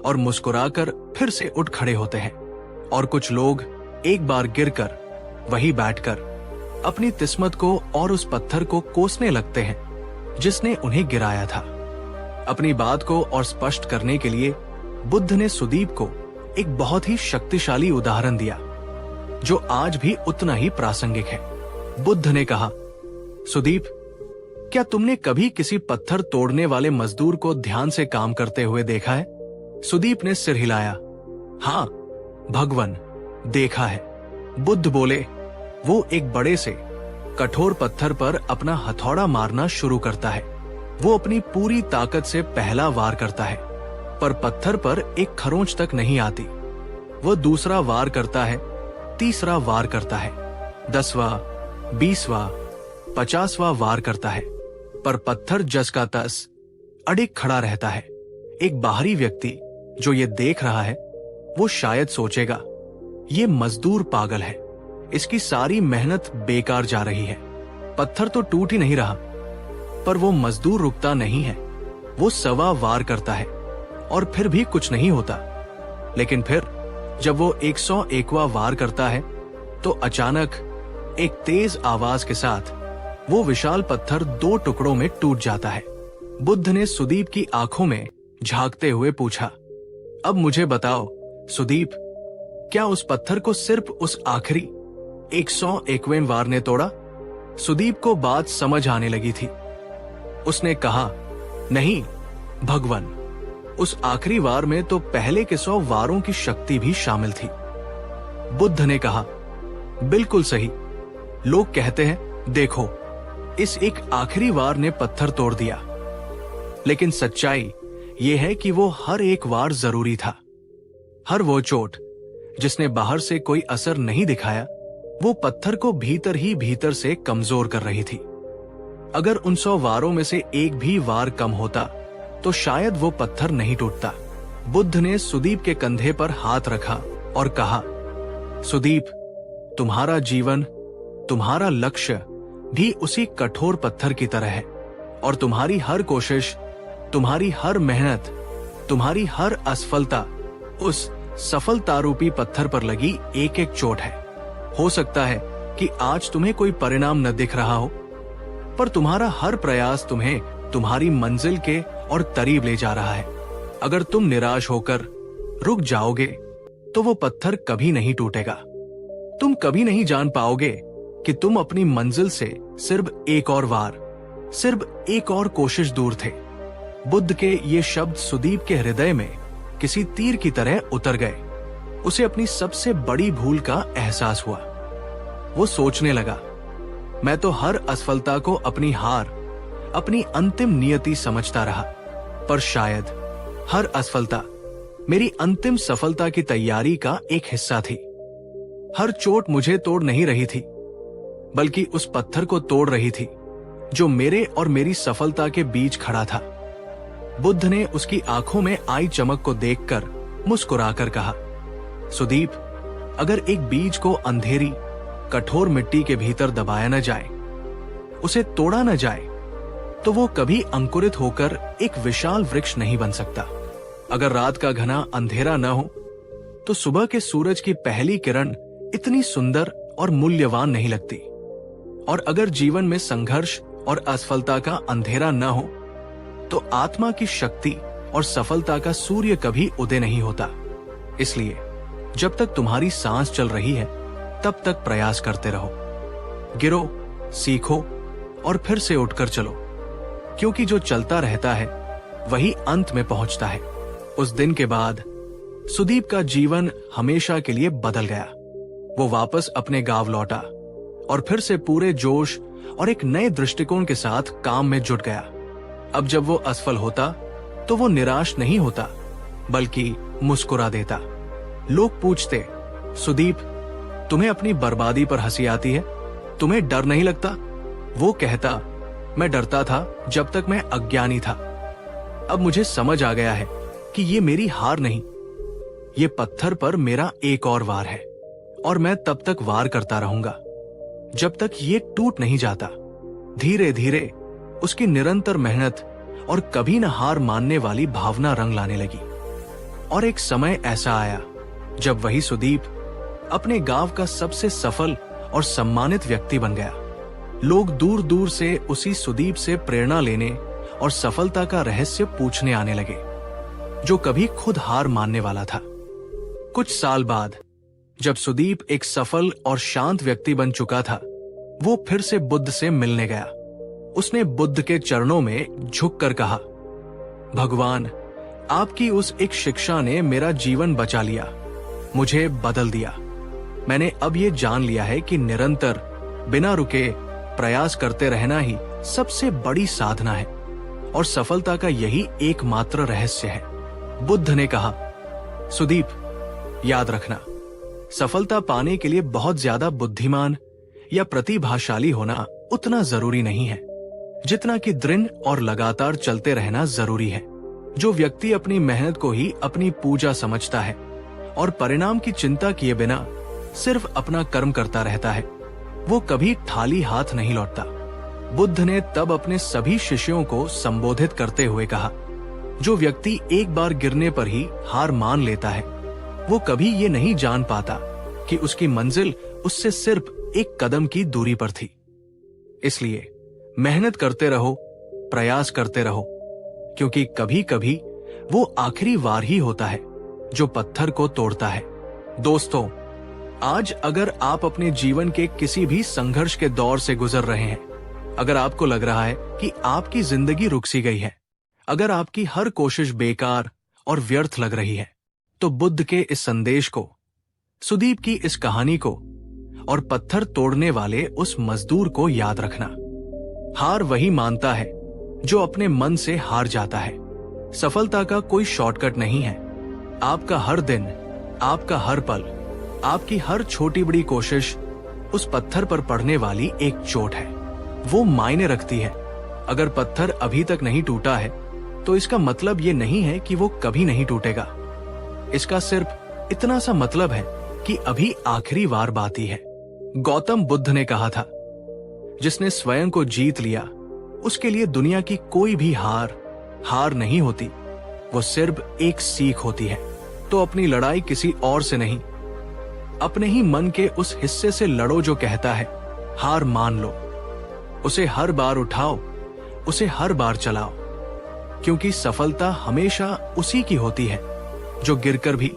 और मुस्कुराकर फिर से उठ खड़े होते हैं, और कुछ लोग एक बार गिरकर वहीं बैठकर अपनी किस्मत को और उस पत्थर को कोसने लगते हैं जिसने उन्हें गिराया था। अपनी बात को और स्पष्ट करने के लिए बुद्ध ने सुदीप को एक बहुत ही शक्तिशाली उदाहरण दिया, जो आज भी उतना ही प्रासंगिक है। बुद्ध ने कहा, सुदीप, क्या तुमने कभी किसी पत्थर तोड़ने वाले मजदूर को ध्यान से काम करते हुए देखा है? सुदीप ने सिर हिलाया। हाँ भगवान, देखा है। बुद्ध बोले, वो एक बड़े से कठोर पत्थर पर अपना हथौड़ा मारना शुरू करता है। वो अपनी पूरी ताकत से पहला वार करता है, पर पत्थर पर एक खरोंच तक नहीं आती। वो दूसरा वार करता है, तीसरा वार करता है, 10वां, 20वां, 50वां वार करता है, पर पत्थर जस का तस अडिग खड़ा रहता है। एक बाहरी व्यक्ति जो ये देख रहा है, वो शायद सोचेगा, ये मजदूर पागल है, इसकी सारी मेहनत बेकार जा रही है, पत्थर तो टूट ही नहीं रहा। पर वो मजदूर रुकता नहीं है, वो 1.25 वार करता है और फिर भी कुछ नहीं होता। लेकिन फिर जब वो 101वां वार करता है, तो अचानक एक तेज आवाज के साथ वो विशाल पत्थर 2 टुकड़ों में टूट जाता है। बुद्ध ने सुदीप की आंखों में झांकते हुए पूछा, अब मुझे बताओ सुदीप, क्या उस पत्थर को सिर्फ उस आखिरी 101वें वार ने तोड़ा? सुदीप को बात समझ आने लगी थी। उसने कहा, नहीं भगवान, उस आखिरी वार में तो पहले के 100 वारों की शक्ति भी शामिल थी। बुद्ध ने कहा, बिल्कुल सही। लोग कहते हैं, देखो, इस एक आखिरी वार ने पत्थर तोड़ दिया, लेकिन सच्चाई यह है कि वो हर एक वार जरूरी था। हर वो चोट जिसने बाहर से कोई असर नहीं दिखाया, वो पत्थर को भीतर ही भीतर से कमजोर कर रही थी। अगर उन 100 वारों में से एक भी वार कम होता, तो शायद वो पत्थर नहीं टूटता। बुद्ध ने सुदीप के कंधे पर हाथ रखा और कहा, सुदीप, तुम्हारा जीवन, तुम्हारा लक्ष्य भी उसी कठोर पत्थर की तरह है, और तुम्हारी हर कोशिश, तुम्हारी हर मेहनत, तुम्हारी हर असफलता उस सफलतारूपी पत्थर पर लगी एक एक चोट है। हो सकता है कि आज तुम्हें कोई परिणाम न दिख रहा हो, पर तुम्हारा हर प्रयास तुम्हें तुम्हारी मंजिल के और करीब ले जा रहा है। अगर तुम निराश होकर रुक जाओगे, तो वो पत्थर कभी नहीं टूटेगा। तुम कभी नहीं जान पाओगे कि तुम अपनी मंजिल से सिर्फ एक और वार, सिर्फ एक और कोशिश दूर थे। बुद्ध के ये शब्द सुदीप के हृदय में किसी तीर की तरह उतर गए। उसे अपनी सबसे बड़ी भूल का एहसास हुआ। वो सोचने लगा, मैं तो हर असफलता को अपनी हार, अपनी अंतिम नियति समझता रहा, पर शायद हर असफलता मेरी अंतिम सफलता की तैयारी का एक हिस्सा थी। हर चोट मुझे तोड़ नहीं रही थी, बल्कि उस पत्थर को तोड़ रही थी जो मेरे और मेरी सफलता के बीच खड़ा था। बुद्ध ने उसकी आंखों में आई चमक को देखकर मुस्कुराकर कहा, सुदीप, अगर एक बीज को अंधेरी कठोर मिट्टी के भीतर दबाया न जाए, उसे तोड़ा न जाए, तो वो कभी अंकुरित होकर एक विशाल वृक्ष नहीं बन सकता। अगर रात का घना अंधेरा न हो, तो सुबह के सूरज की पहली किरण इतनी सुंदर और मूल्यवान नहीं लगती। और अगर जीवन में संघर्ष और असफलता का अंधेरा न हो, तो आत्मा की शक्ति और सफलता का सूर्य कभी उदय नहीं होता। इसलिए जब तक तुम्हारी सांस चल रही है तब तक प्रयास करते रहो। गिरो, सीखो और फिर से उठकर चलो, क्योंकि जो चलता रहता है वही अंत में पहुंचता है। उस दिन के बाद सुदीप का जीवन हमेशा के लिए बदल गया। वो वापस अपने गांव लौटा और फिर से पूरे जोश और एक नए दृष्टिकोण के साथ काम में जुट गया। अब जब वो असफल होता तो वो निराश नहीं होता, बल्कि मुस्कुरा देता। लोग पूछते, सुदीप, तुम्हें अपनी बर्बादी पर हंसी आती है? तुम्हें डर नहीं लगता? वो कहता, मैं डरता था जब तक मैं अज्ञानी था। अब मुझे समझ आ गया है कि ये मेरी हार नहीं, ये पत्थर पर मेरा एक और वार है, और मैं तब तक वार करता रहूंगा जब तक ये टूट नहीं जाता। धीरे धीरे उसकी निरंतर मेहनत और कभी न हार मानने वाली भावना रंग लाने लगी। और एक समय ऐसा आया जब वही सुदीप अपने गांव का सबसे सफल और सम्मानित व्यक्ति बन गया। लोग दूर दूर से उसी सुदीप से प्रेरणा लेने और सफलता का रहस्य पूछने आने लगे, जो कभी खुद हार मानने वाला था। कुछ साल बाद जब सुदीप एक सफल और शांत व्यक्ति बन चुका था, वो फिर से बुद्ध से मिलने गया। उसने बुद्ध के चरणों में झुककर कहा, भगवान, आपकी उस एक शिक्षा ने मेरा जीवन बचा लिया, मुझे बदल दिया। मैंने अब ये जान लिया है कि निरंतर बिना रुके प्रयास करते रहना ही सबसे बड़ी साधना है और सफलता का यही एकमात्र रहस्य है। बुद्ध ने कहा, सुदीप, याद रखना, सफलता पाने के लिए बहुत ज्यादा बुद्धिमान या प्रतिभाशाली होना उतना जरूरी नहीं है जितना कि दृढ़ और लगातार चलते रहना जरूरी है। जो व्यक्ति अपनी मेहनत को ही अपनी पूजा समझता है और परिणाम की चिंता किए बिना सिर्फ अपना कर्म करता रहता है, वो कभी खाली हाथ नहीं लौटता। बुद्ध ने तब अपने सभी शिष्यों को संबोधित करते हुए कहा, जो व्यक्ति एक बार गिरने पर ही हार मान लेता है, वो कभी ये नहीं जान पाता कि उसकी मंजिल उससे सिर्फ एक कदम की दूरी पर थी। इसलिए मेहनत करते रहो, प्रयास करते रहो, क्योंकि कभी कभी वो आखिरी वार ही होता है जो पत्थर को तोड़ता है। दोस्तों, आज अगर आप अपने जीवन के किसी भी संघर्ष के दौर से गुजर रहे हैं, अगर आपको लग रहा है कि आपकी जिंदगी रुक सी गई है, अगर आपकी हर कोशिश बेकार और व्यर्थ लग रही है, तो बुद्ध के इस संदेश को, सुदीप की इस कहानी को और पत्थर तोड़ने वाले उस मजदूर को याद रखना। हार वही मानता है जो अपने मन से हार जाता है। सफलता का कोई शॉर्टकट नहीं है। आपका हर दिन, आपका हर पल, आपकी हर छोटी बड़ी कोशिश उस पत्थर पर पड़ने वाली एक चोट है। वो मायने रखती है। अगर पत्थर अभी तक नहीं टूटा है तो इसका मतलब ये नहीं है कि वो कभी नहीं टूटेगा। इसका सिर्फ इतना सा मतलब है कि अभी आखिरी वार बाकी है। गौतम बुद्ध ने कहा था, जिसने स्वयं को जीत लिया उसके लिए दुनिया की कोई भी हार नहीं होती, वो सिर्फ एक सीख होती है। तो अपनी लड़ाई किसी और से नहीं, अपने ही मन के उस हिस्से से लड़ो जो कहता है हार मान लो। उसे हर बार उठाओ, उसे हर बार चलाओ, क्योंकि सफलता हमेशा उसी की होती है जो गिरकर भी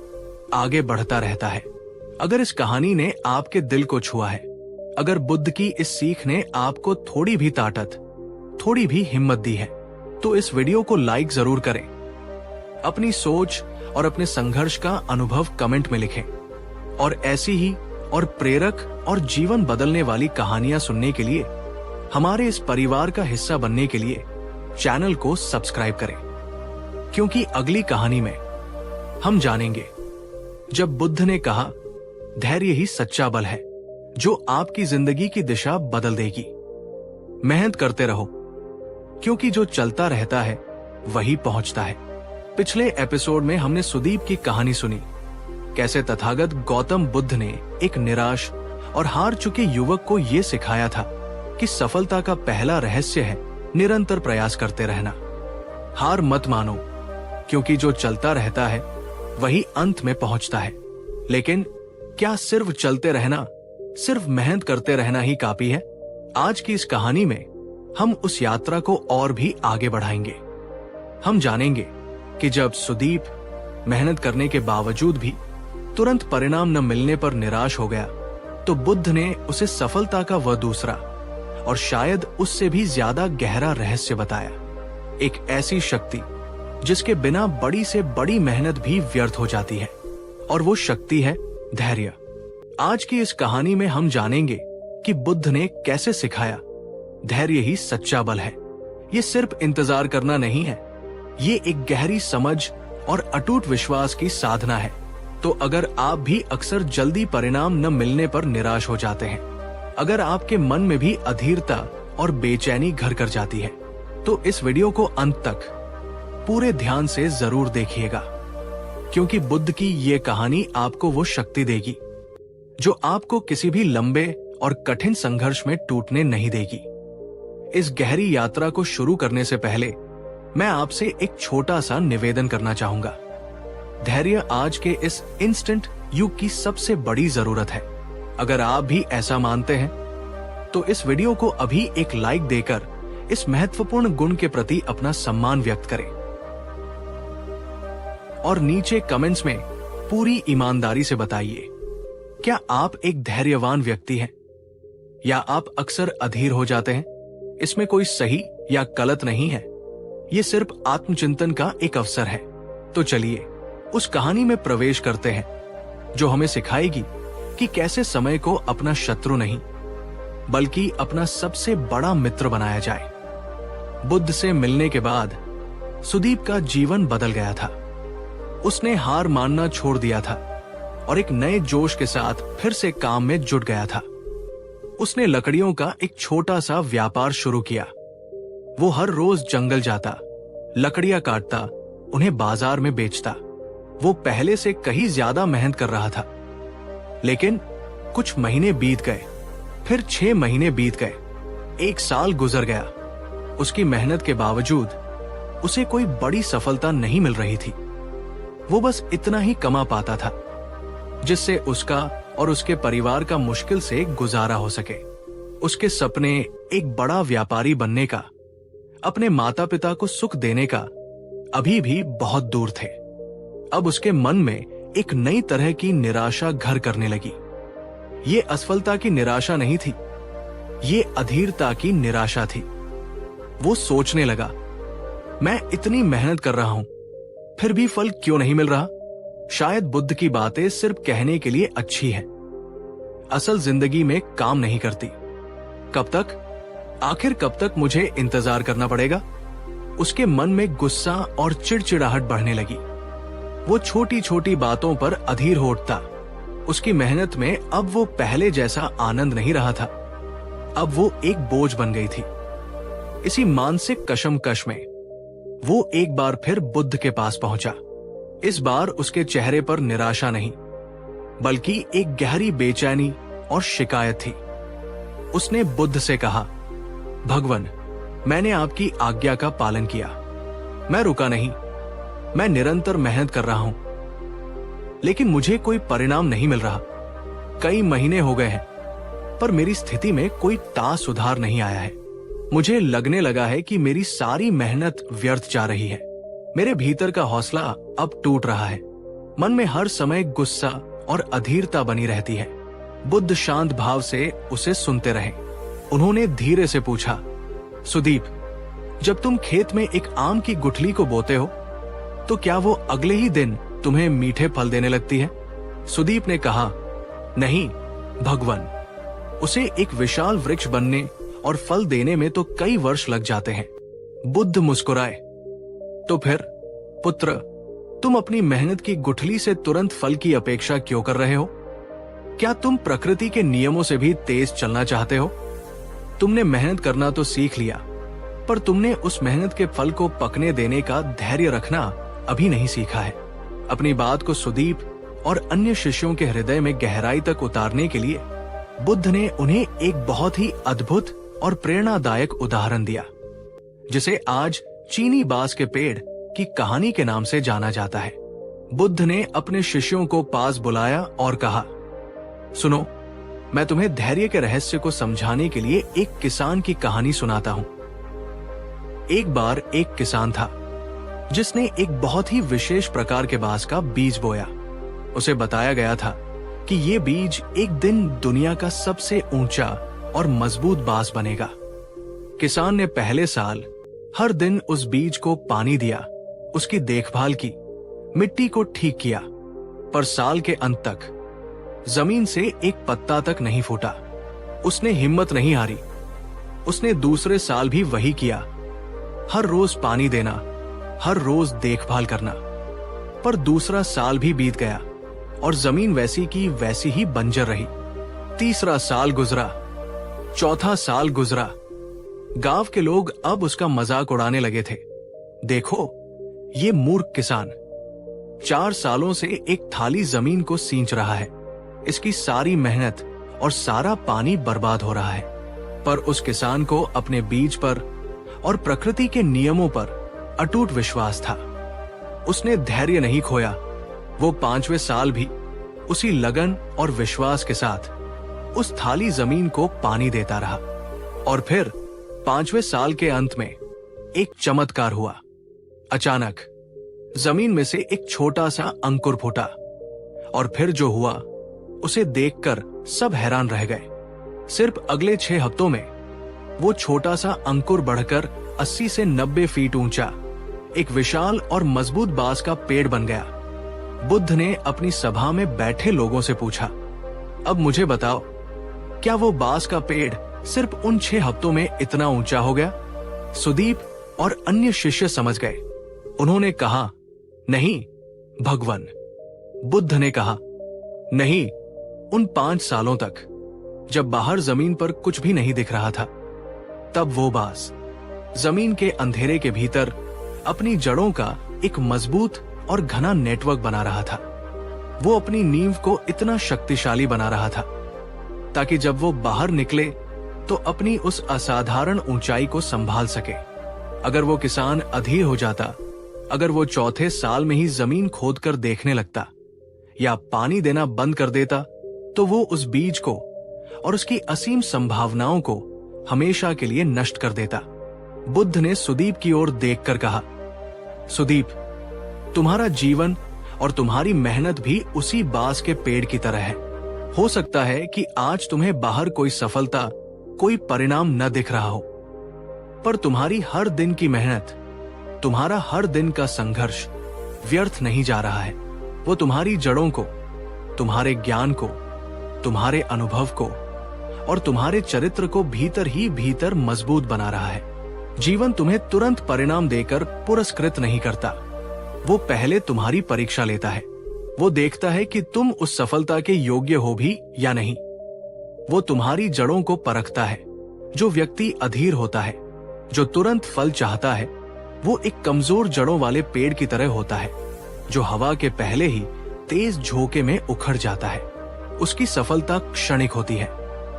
आगे बढ़ता रहता है। अगर इस कहानी ने आपके दिल को छुआ है, अगर बुद्ध की इस सीख ने आपको थोड़ी भी ताकत, थोड़ी भी हिम्मत दी है, तो इस वीडियो को लाइक जरूर करें। अपनी सोच और अपने संघर्ष का अनुभव कमेंट में लिखें और ऐसी ही और प्रेरक और जीवन बदलने वाली कहानियां सुनने के लिए, हमारे इस परिवार का हिस्सा बनने के लिए चैनल को सब्सक्राइब करें, क्योंकि अगली कहानी में हम जानेंगे जब बुद्ध ने कहा, धैर्य ही सच्चा बल है जो आपकी जिंदगी की दिशा बदल देगी। मेहनत करते रहो, क्योंकि जो चलता रहता है वही पहुंचता है। पिछले एपिसोड में हमने सुदीप की कहानी सुनी, कैसे तथागत गौतम बुद्ध ने एक निराश और हार चुके युवक को यह सिखाया था कि सफलता का पहला रहस्य है निरंतर प्रयास करते रहना। हार मत मानो, क्योंकि जो चलता रहता है वही अंत में पहुंचता है। लेकिन क्या सिर्फ चलते रहना, सिर्फ मेहनत करते रहना ही काफी है? आज की इस कहानी में हम उस यात्रा को और भी आगे बढ़ाएंगे। हम जानेंगे कि जब सुदीप मेहनत करने के बावजूद भी तुरंत परिणाम न मिलने पर निराश हो गया, तो बुद्ध ने उसे सफलता का वह दूसरा और शायद उससे भी ज्यादा गहरा रहस्य बताया। एक ऐसी शक्ति जिसके बिना बड़ी से बड़ी मेहनत भी व्यर्थ हो जाती है, और वो शक्ति है धैर्य। आज की इस कहानी में हम जानेंगे कि बुद्ध ने कैसे सिखाया धैर्य ही सच्चा बल है। ये सिर्फ इंतजार करना नहीं है, ये एक गहरी समझ और अटूट विश्वास की साधना है। तो अगर आप भी अक्सर जल्दी परिणाम न मिलने पर निराश हो जाते हैं, अगर आपके मन में भी अधीरता और बेचैनी घर कर जाती है, तो इस वीडियो को अंत तक पूरे ध्यान से जरूर देखिएगा, क्योंकि बुद्ध की ये कहानी आपको वो शक्ति देगी जो आपको किसी भी लंबे और कठिन संघर्ष में टूटने नहीं देगी। इस गहरी यात्रा को शुरू करने से पहले मैं आपसे एक छोटा सा निवेदन करना चाहूंगा। धैर्य आज के इस इंस्टेंट युग की सबसे बड़ी जरूरत है। अगर आप भी ऐसा मानते हैं, तो इस वीडियो को अभी एक लाइक देकर इस महत्वपूर्ण गुण के प्रति अपना सम्मान व्यक्त करें और नीचे कमेंट्स में पूरी ईमानदारी से बताइए, क्या आप एक धैर्यवान व्यक्ति हैं या आप अक्सर अधीर हो जाते हैं? इसमें कोई सही या गलत नहीं है, ये सिर्फ आत्मचिंतन का एक अवसर है। तो चलिए उस कहानी में प्रवेश करते हैं जो हमें सिखाएगी कि कैसे समय को अपना शत्रु नहीं बल्कि अपना सबसे बड़ा मित्र बनाया जाए। बुद्ध से मिलने के बाद सुदीप का जीवन बदल गया था। उसने हार मानना छोड़ दिया था और एक नए जोश के साथ फिर से काम में जुट गया था। उसने लकड़ियों का एक छोटा सा व्यापार शुरू किया। वो हर रोज जंगल जाता, लकड़ियां काटता, उन्हें बाजार में बेचता। वो पहले से कहीं ज्यादा मेहनत कर रहा था। लेकिन कुछ महीने बीत गए, फिर 6 महीने बीत गए, 1 साल गुजर गया। उसकी मेहनत के बावजूद उसे कोई बड़ी सफलता नहीं मिल रही थी। वो बस इतना ही कमा पाता था जिससे उसका और उसके परिवार का मुश्किल से गुजारा हो सके। उसके सपने एक बड़ा व्यापारी बनने का, अपने माता पिता को सुख देने का अभी भी बहुत दूर थे। अब उसके मन में एक नई तरह की निराशा घर करने लगी। ये असफलता की निराशा नहीं थी, ये अधीरता की निराशा थी। वो सोचने लगा, मैं इतनी मेहनत कर रहा हूं, फिर भी फल क्यों नहीं मिल रहा? शायद बुद्ध की बातें सिर्फ कहने के लिए अच्छी हैं, असल जिंदगी में काम नहीं करती। कब तक, आखिर कब तक मुझे इंतजार करना पड़ेगा? उसके मन में गुस्सा और चिड़चिड़ाहट बढ़ने लगी। वो छोटी छोटी बातों पर अधीर हो उठता। उसकी मेहनत में अब वो पहले जैसा आनंद नहीं रहा था, अब वो एक बोझ बन गई थी। इसी मानसिक कशमकश में वो एक बार फिर बुद्ध के पास पहुंचा। इस बार उसके चेहरे पर निराशा नहीं, बल्कि एक गहरी बेचैनी और शिकायत थी। उसने बुद्ध से कहा, भगवान, मैंने आपकी आज्ञा का पालन किया, मैं रुका नहीं, मैं निरंतर मेहनत कर रहा हूं, लेकिन मुझे कोई परिणाम नहीं मिल रहा। कई महीने हो गए हैं, पर मेरी स्थिति में कोई सुधार नहीं आया है। मुझे लगने लगा है कि मेरी सारी मेहनत व्यर्थ जा रही है। मेरे भीतर का हौसला अब टूट रहा है। मन में हर समय गुस्सा और अधीरता बनी रहती है। बुद्ध शांत भाव से उसे सुनते रहे। उन्होंने धीरे से पूछा, सुदीप, जब तुम खेत में एक आम की गुठली को बोते हो, तो क्या वो अगले ही दिन तुम्हें मीठे फल देने लगती है? सुदीप ने कहा, नहीं भगवान, उसे एक विशाल वृक्ष बनने और फल देने में तो कई वर्ष लग जाते हैं। बुद्ध मुस्कुराए, तो फिर पुत्र, तुम अपनी मेहनत की गुठली से तुरंत फल की अपेक्षा क्यों कर रहे हो? क्या तुम प्रकृति के नियमों से भी तेज चलना चाहते हो? तुमने मेहनत करना तो सीख लिया, पर तुमने उस मेहनत के फल को पकने देने का धैर्य रखना अभी नहीं सीखा है। अपनी बात को सुदीप और अन्य शिष्यों के हृदय में गहराई तक उतारने के लिए बुद्ध ने उन्हें एक बहुत ही अद्भुत और प्रेरणादायक उदाहरण दिया, जिसे आज चीनी बांस के पेड़ की कहानी के नाम से जाना जाता है। बुद्ध ने अपने शिष्यों को पास बुलाया और कहा, सुनो, मैं तुम्हें धैर्य के रहस्य को समझाने के लिए एक किसान की कहानी सुनाता हूं। एक बार एक किसान था जिसने एक बहुत ही विशेष प्रकार के बांस का बीज बोया। उसे बताया गया था कि ये बीज एक दिन दुनिया का सबसे ऊंचा और मजबूत बांस बनेगा। किसान ने पहले साल हर दिन उस बीज को पानी दिया, उसकी देखभाल की, मिट्टी को ठीक किया, पर साल के अंत तक जमीन से एक पत्ता तक नहीं फूटा। उसने हिम्मत नहीं हारी। उसने दूसरे साल भी वही किया, हर रोज पानी देना, हर रोज देखभाल करना। पर दूसरा साल भी बीत गया और जमीन वैसी की वैसी ही बंजर रही। तीसरा साल गुजरा, चौथा साल गुजरा। गांव के लोग अब उसका मजाक उड़ाने लगे थे। देखो, ये मूर्ख किसान 4 सालों से एक थाली जमीन को सींच रहा है। इसकी सारी मेहनत और सारा पानी बर्बाद हो रहा है। पर उस किसान को अपने बीज पर और प्रकृति के नियमों पर अटूट विश्वास था। उसने धैर्य नहीं खोया। वो 5वें साल भी उसी लगन और विश्वास के साथ उस थाली जमीन को पानी देता रहा। और फिर 5वें साल के अंत में एक चमत्कार हुआ। अचानक जमीन में से एक छोटा सा अंकुर फूटा और फिर जो हुआ उसे देखकर सब हैरान रह गए। सिर्फ अगले 6 हफ्तों में वो छोटा सा अंकुर बढ़कर 80 से 90 फीट ऊंचा एक विशाल और मजबूत बांस का पेड़ बन गया। बुद्ध ने अपनी सभा में बैठे लोगों से पूछा, अब मुझे बताओ, क्या वो बांस का पेड़ सिर्फ उन 6 हफ्तों में इतना ऊंचा हो गया? सुदीप और अन्य शिष्य समझ गए। उन्होंने कहा, नहीं भगवान। बुद्ध ने कहा, नहीं, उन 5 सालों तक जब बाहर जमीन पर कुछ भी नहीं दिख रहा था, तब वो बांस जमीन के अंधेरे के भीतर अपनी जड़ों का एक मजबूत और घना नेटवर्क बना रहा था। वो अपनी नींव को इतना शक्तिशाली बना रहा था ताकि जब वो बाहर निकले तो अपनी उस असाधारण ऊंचाई को संभाल सके। अगर वो किसान अधीर हो जाता, अगर वो चौथे साल में ही जमीन खोदकर देखने लगता या पानी देना बंद कर देता, तो वो उस बीज को और उसकी असीम संभावनाओं को हमेशा के लिए नष्ट कर देता। बुद्ध ने सुदीप की ओर देखकर कहा, सुदीप, तुम्हारा जीवन और तुम्हारी मेहनत भी उसी बांस के पेड़ की तरह है। हो सकता है कि आज तुम्हें बाहर कोई सफलता, कोई परिणाम न दिख रहा हो, पर तुम्हारी हर दिन की मेहनत, तुम्हारा हर दिन का संघर्ष व्यर्थ नहीं जा रहा है। वो तुम्हारी जड़ों को, तुम्हारे ज्ञान को, तुम्हारे अनुभव को और तुम्हारे चरित्र को भीतर ही भीतर मजबूत बना रहा है। जीवन तुम्हें तुरंत परिणाम देकर पुरस्कृत नहीं करता। वो पहले तुम्हारी परीक्षा लेता है। वो देखता है कि तुम उस सफलता के योग्य हो भी या नहीं। वो तुम्हारी जड़ों को परखता है। जो व्यक्ति अधीर होता है, जो तुरंत फल चाहता है, वो एक कमजोर जड़ों वाले पेड़ की तरह होता है जो हवा के पहले ही तेज झोंके में उखड़ जाता है। उसकी सफलता क्षणिक होती है।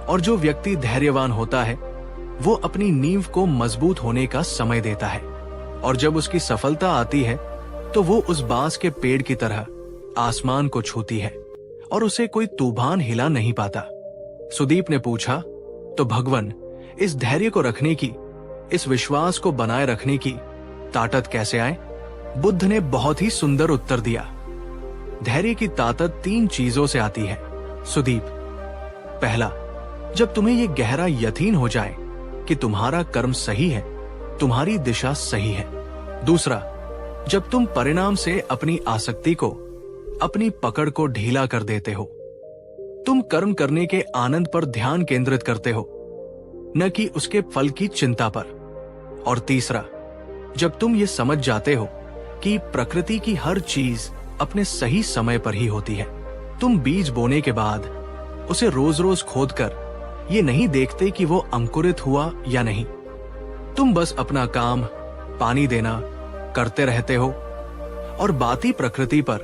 और जो व्यक्ति धैर्यवान होता है, वो अपनी नींव को मजबूत होने का समय देता है। और जब उसकी सफलता आती है तो वो उस बांस के पेड़ की तरह आसमान को छूती है और उसे कोई तूफान हिला नहीं पाता। सुदीप ने पूछा, तो भगवान, इस धैर्य को रखने की, इस विश्वास को बनाए रखने की ताकत कैसे आए? बुद्ध ने बहुत ही सुंदर उत्तर दिया, धैर्य की ताकत 3 चीजों से आती है सुदीप। पहला, जब तुम्हें यह गहरा यकीन हो जाए कि तुम्हारा कर्म सही है, तुम्हारी दिशा सही है। दूसरा, जब तुम परिणाम से अपनी आसक्ति को, अपनी पकड़ को ढीला कर देते हो। तुम कर्म करने के आनंद पर ध्यान केंद्रित करते हो, न कि उसके फल की चिंता पर। और तीसरा, जब तुम ये समझ जाते हो कि प्रकृति की हर चीज अपने सही समय पर ही होती है। तुम बीज बोने के बाद उसे रोज रोज खोदकर ये नहीं देखते कि वो अंकुरित हुआ या नहीं। तुम बस अपना काम, पानी देना करते रहते हो और बाती प्रकृति पर,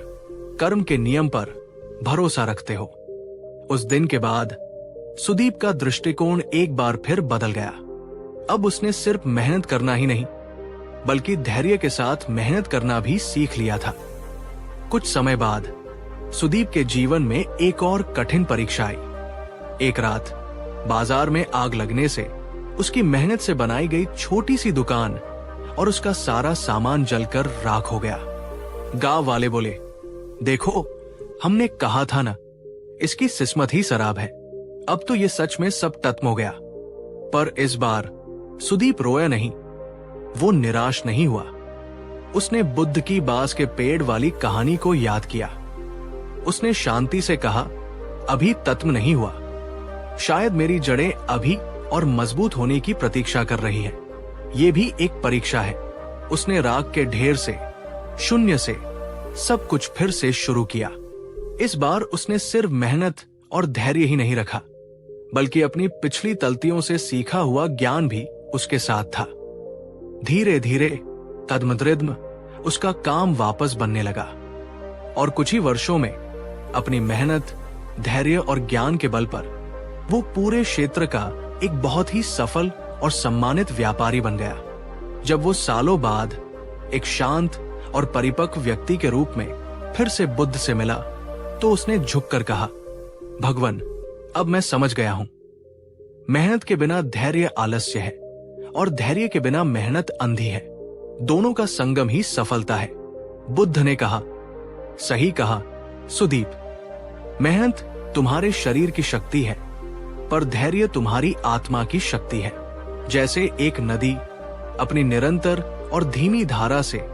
कर्म के नियम पर भरोसा रखते हो। उस दिन के बाद सुदीप का दृष्टिकोण एक बार फिर बदल गया। अब उसने सिर्फ मेहनत करना ही नहीं, बल्कि धैर्य के साथ मेहनत करना भी सीख लिया था। कुछ समय बाद सुदीप के जीवन में एक और कठिन परीक्षा आई। एक रात बाजार में आग लगने से उसकी मेहनत से बनाई गई छोटी सी दुकान और उसका सारा सामान जलकर राख हो गया। गांव वाले बोले, देखो, हमने कहा था ना, इसकी किस्मत ही शराब है। अब तो ये सच में सब खत्म हो गया। पर इस बार सुदीप रोया नहीं, वो निराश नहीं हुआ। उसने बुद्ध की बांस के पेड़ वाली कहानी को याद किया। उसने शांति से कहा, अभी खत्म नहीं हुआ, शायद मेरी जड़ें अभी और मजबूत होने की प्रतीक्षा कर रही है। ये भी एक परीक्षा है। उसने राख के ढेर से, शून्य से सब कुछ फिर से शुरू किया। इस बार उसने सिर्फ मेहनत और धैर्य ही नहीं रखा, बल्कि अपनी पिछली गलतियों से सीखा हुआ ज्ञान भी उसके साथ था। धीरे धीरे कदम उसका काम वापस बनने लगा और कुछ ही वर्षों में अपनी मेहनत, धैर्य और ज्ञान के बल पर वो पूरे क्षेत्र का एक बहुत ही सफल और सम्मानित व्यापारी बन गया। जब वो सालों बाद एक शांत और परिपक्व व्यक्ति के रूप में फिर से बुद्ध से मिला, तो उसने झुककर कहा, भगवान, अब मैं समझ गया हूं। मेहनत के बिना धैर्य आलस्य है और धैर्य के बिना मेहनत अंधी है। दोनों का संगम ही सफलता है। बुद्ध ने कहा, सही कहा सुदीप, मेहनत तुम्हारे शरीर की शक्ति है, पर धैर्य तुम्हारी आत्मा की शक्ति है। जैसे एक नदी अपनी निरंतर और धीमी धारा से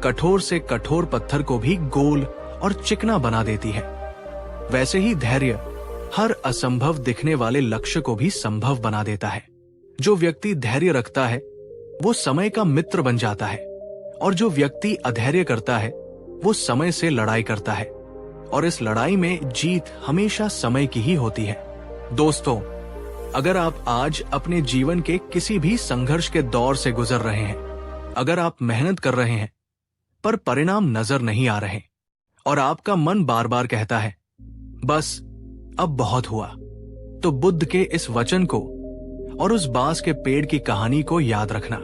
कठोर पत्थर को भी गोल और चिकना बना देती है, वैसे ही धैर्य हर असंभव दिखने वाले लक्ष्य को भी संभव बना देता है। जो व्यक्ति धैर्य रखता है वो समय का मित्र बन जाता है, और जो व्यक्ति अधैर्य करता है वो समय से लड़ाई करता है, और इस लड़ाई में जीत हमेशा समय की ही होती है। दोस्तों, अगर आप आज अपने जीवन के किसी भी संघर्ष के दौर से गुजर रहे हैं, अगर आप मेहनत कर रहे हैं पर परिणाम नजर नहीं आ रहे, और आपका मन बार बार कहता है बस अब बहुत हुआ, तो बुद्ध के इस वचन को और उस बांस के पेड़ की कहानी को याद रखना।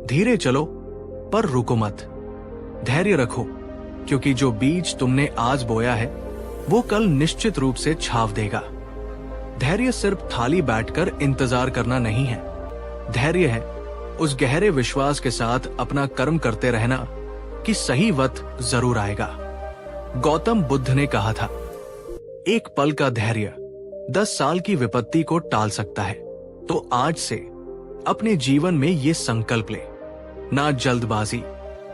धीरे चलो पर रुको मत, धैर्य रखो, क्योंकि जो बीज तुमने आज बोया है वो कल निश्चित रूप से छाव देगा। धैर्य सिर्फ थाली बैठकर इंतजार करना नहीं है। धैर्य है उस गहरे विश्वास के साथ अपना कर्म करते रहना कि सही वक्त जरूर आएगा। गौतम बुद्ध ने कहा था, एक पल का धैर्य 10 साल की विपत्ति को टाल सकता है। तो आज से अपने जीवन में ये संकल्प ले, ना जल्दबाजी,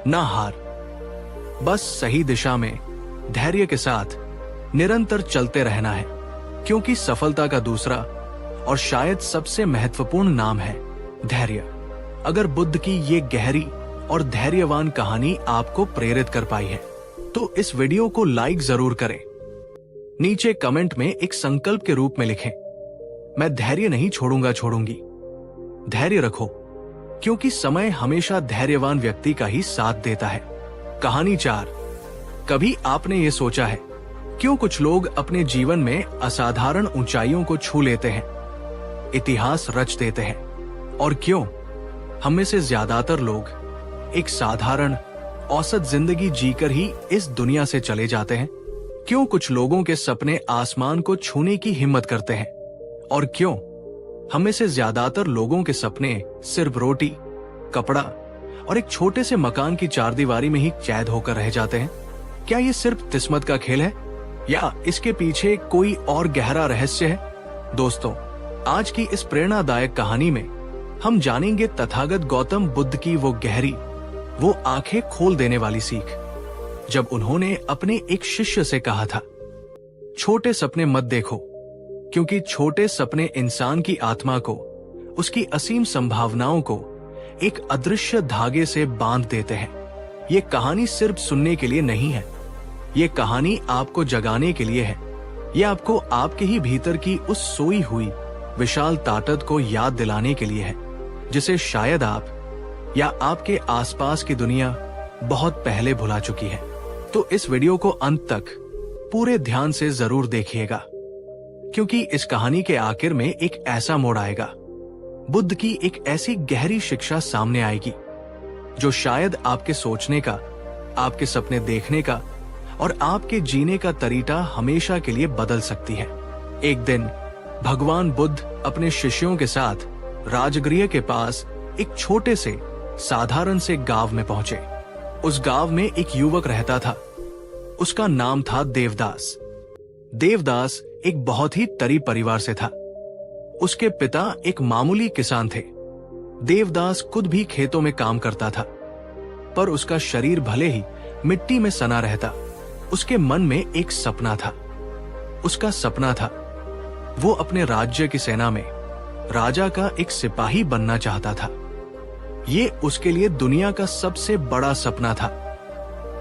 ना हार, बस सही दिशा में धैर्य के साथ निरंतर चलते रहना है, क्योंकि सफलता का दूसरा और शायद सबसे महत्वपूर्ण नाम है धैर्य। अगर बुद्ध की ये गहरी और धैर्यवान कहानी आपको प्रेरित कर पाई है, तो इस वीडियो को लाइक जरूर करें। नीचे कमेंट में एक संकल्प के रूप में लिखें, मैं धैर्य नहीं छोड़ूंगी। धैर्य रखो, क्योंकि समय हमेशा धैर्यवान व्यक्ति का ही साथ देता है। कहानी 4। कभी आपने ये सोचा है, क्यों कुछ लोग अपने जीवन में असाधारण ऊंचाइयों को छू लेते हैं, इतिहास रच देते हैं, और क्यों हम में से ज्यादातर लोग एक साधारण औसत जिंदगी जीकर ही इस दुनिया से चले जाते हैं? क्यों कुछ लोगों के सपने आसमान को छूने की हिम्मत करते हैं, और क्यों हम में से ज्यादातर लोगों के सपने सिर्फ रोटी, कपड़ा और एक छोटे से मकान की चारदीवारी में ही कैद होकर रह जाते हैं? क्या ये सिर्फ किस्मत का खेल है, या इसके पीछे कोई और गहरा रहस्य है? दोस्तों, आज की इस प्रेरणादायक कहानी में हम जानेंगे तथागत गौतम बुद्ध की वो गहरी, वो आंखें खोल देने वाली सीख, जब उन्होंने अपने एक शिष्य से कहा था, छोटे सपने मत देखो, क्योंकि छोटे सपने इंसान की आत्मा को, उसकी असीम संभावनाओं को एक अदृश्य धागे से बांध देते हैं। ये कहानी सिर्फ सुनने के लिए नहीं है, ये कहानी आपको जगाने के लिए है। ये आपको आपके ही भीतर की उस सोई हुई विशाल ताकत को याद दिलाने के लिए है, जिसे शायद आप या आपके आसपास की दुनिया बहुत पहले भुला चुकी है। तो इस वीडियो को अंत तक पूरे ध्यान से जरूर देखिएगा, क्योंकि इस कहानी के आखिर में एक ऐसा मोड़ आएगा, बुद्ध की एक ऐसी गहरी शिक्षा सामने आएगी जो शायद आपके सोचने का, आपके सपने देखने का और आपके जीने का तरीका हमेशा के लिए बदल सकती है। एक दिन भगवान बुद्ध अपने शिष्यों के साथ राजगृह के पास एक छोटे से साधारण से गांव में पहुंचे। उस गांव में एक युवक रहता था उसका नाम था देवदास। देवदास एक बहुत ही गरीब परिवार से था। उसके पिता एक मामूली किसान थे। देवदास खुद भी खेतों में काम करता था, पर उसका शरीर भले ही मिट्टी में सना रहता, उसके मन में एक सपना था। उसका सपना था वो अपने राज्य की सेना में राजा का एक सिपाही बनना चाहता था। ये उसके लिए दुनिया का सबसे बड़ा सपना था।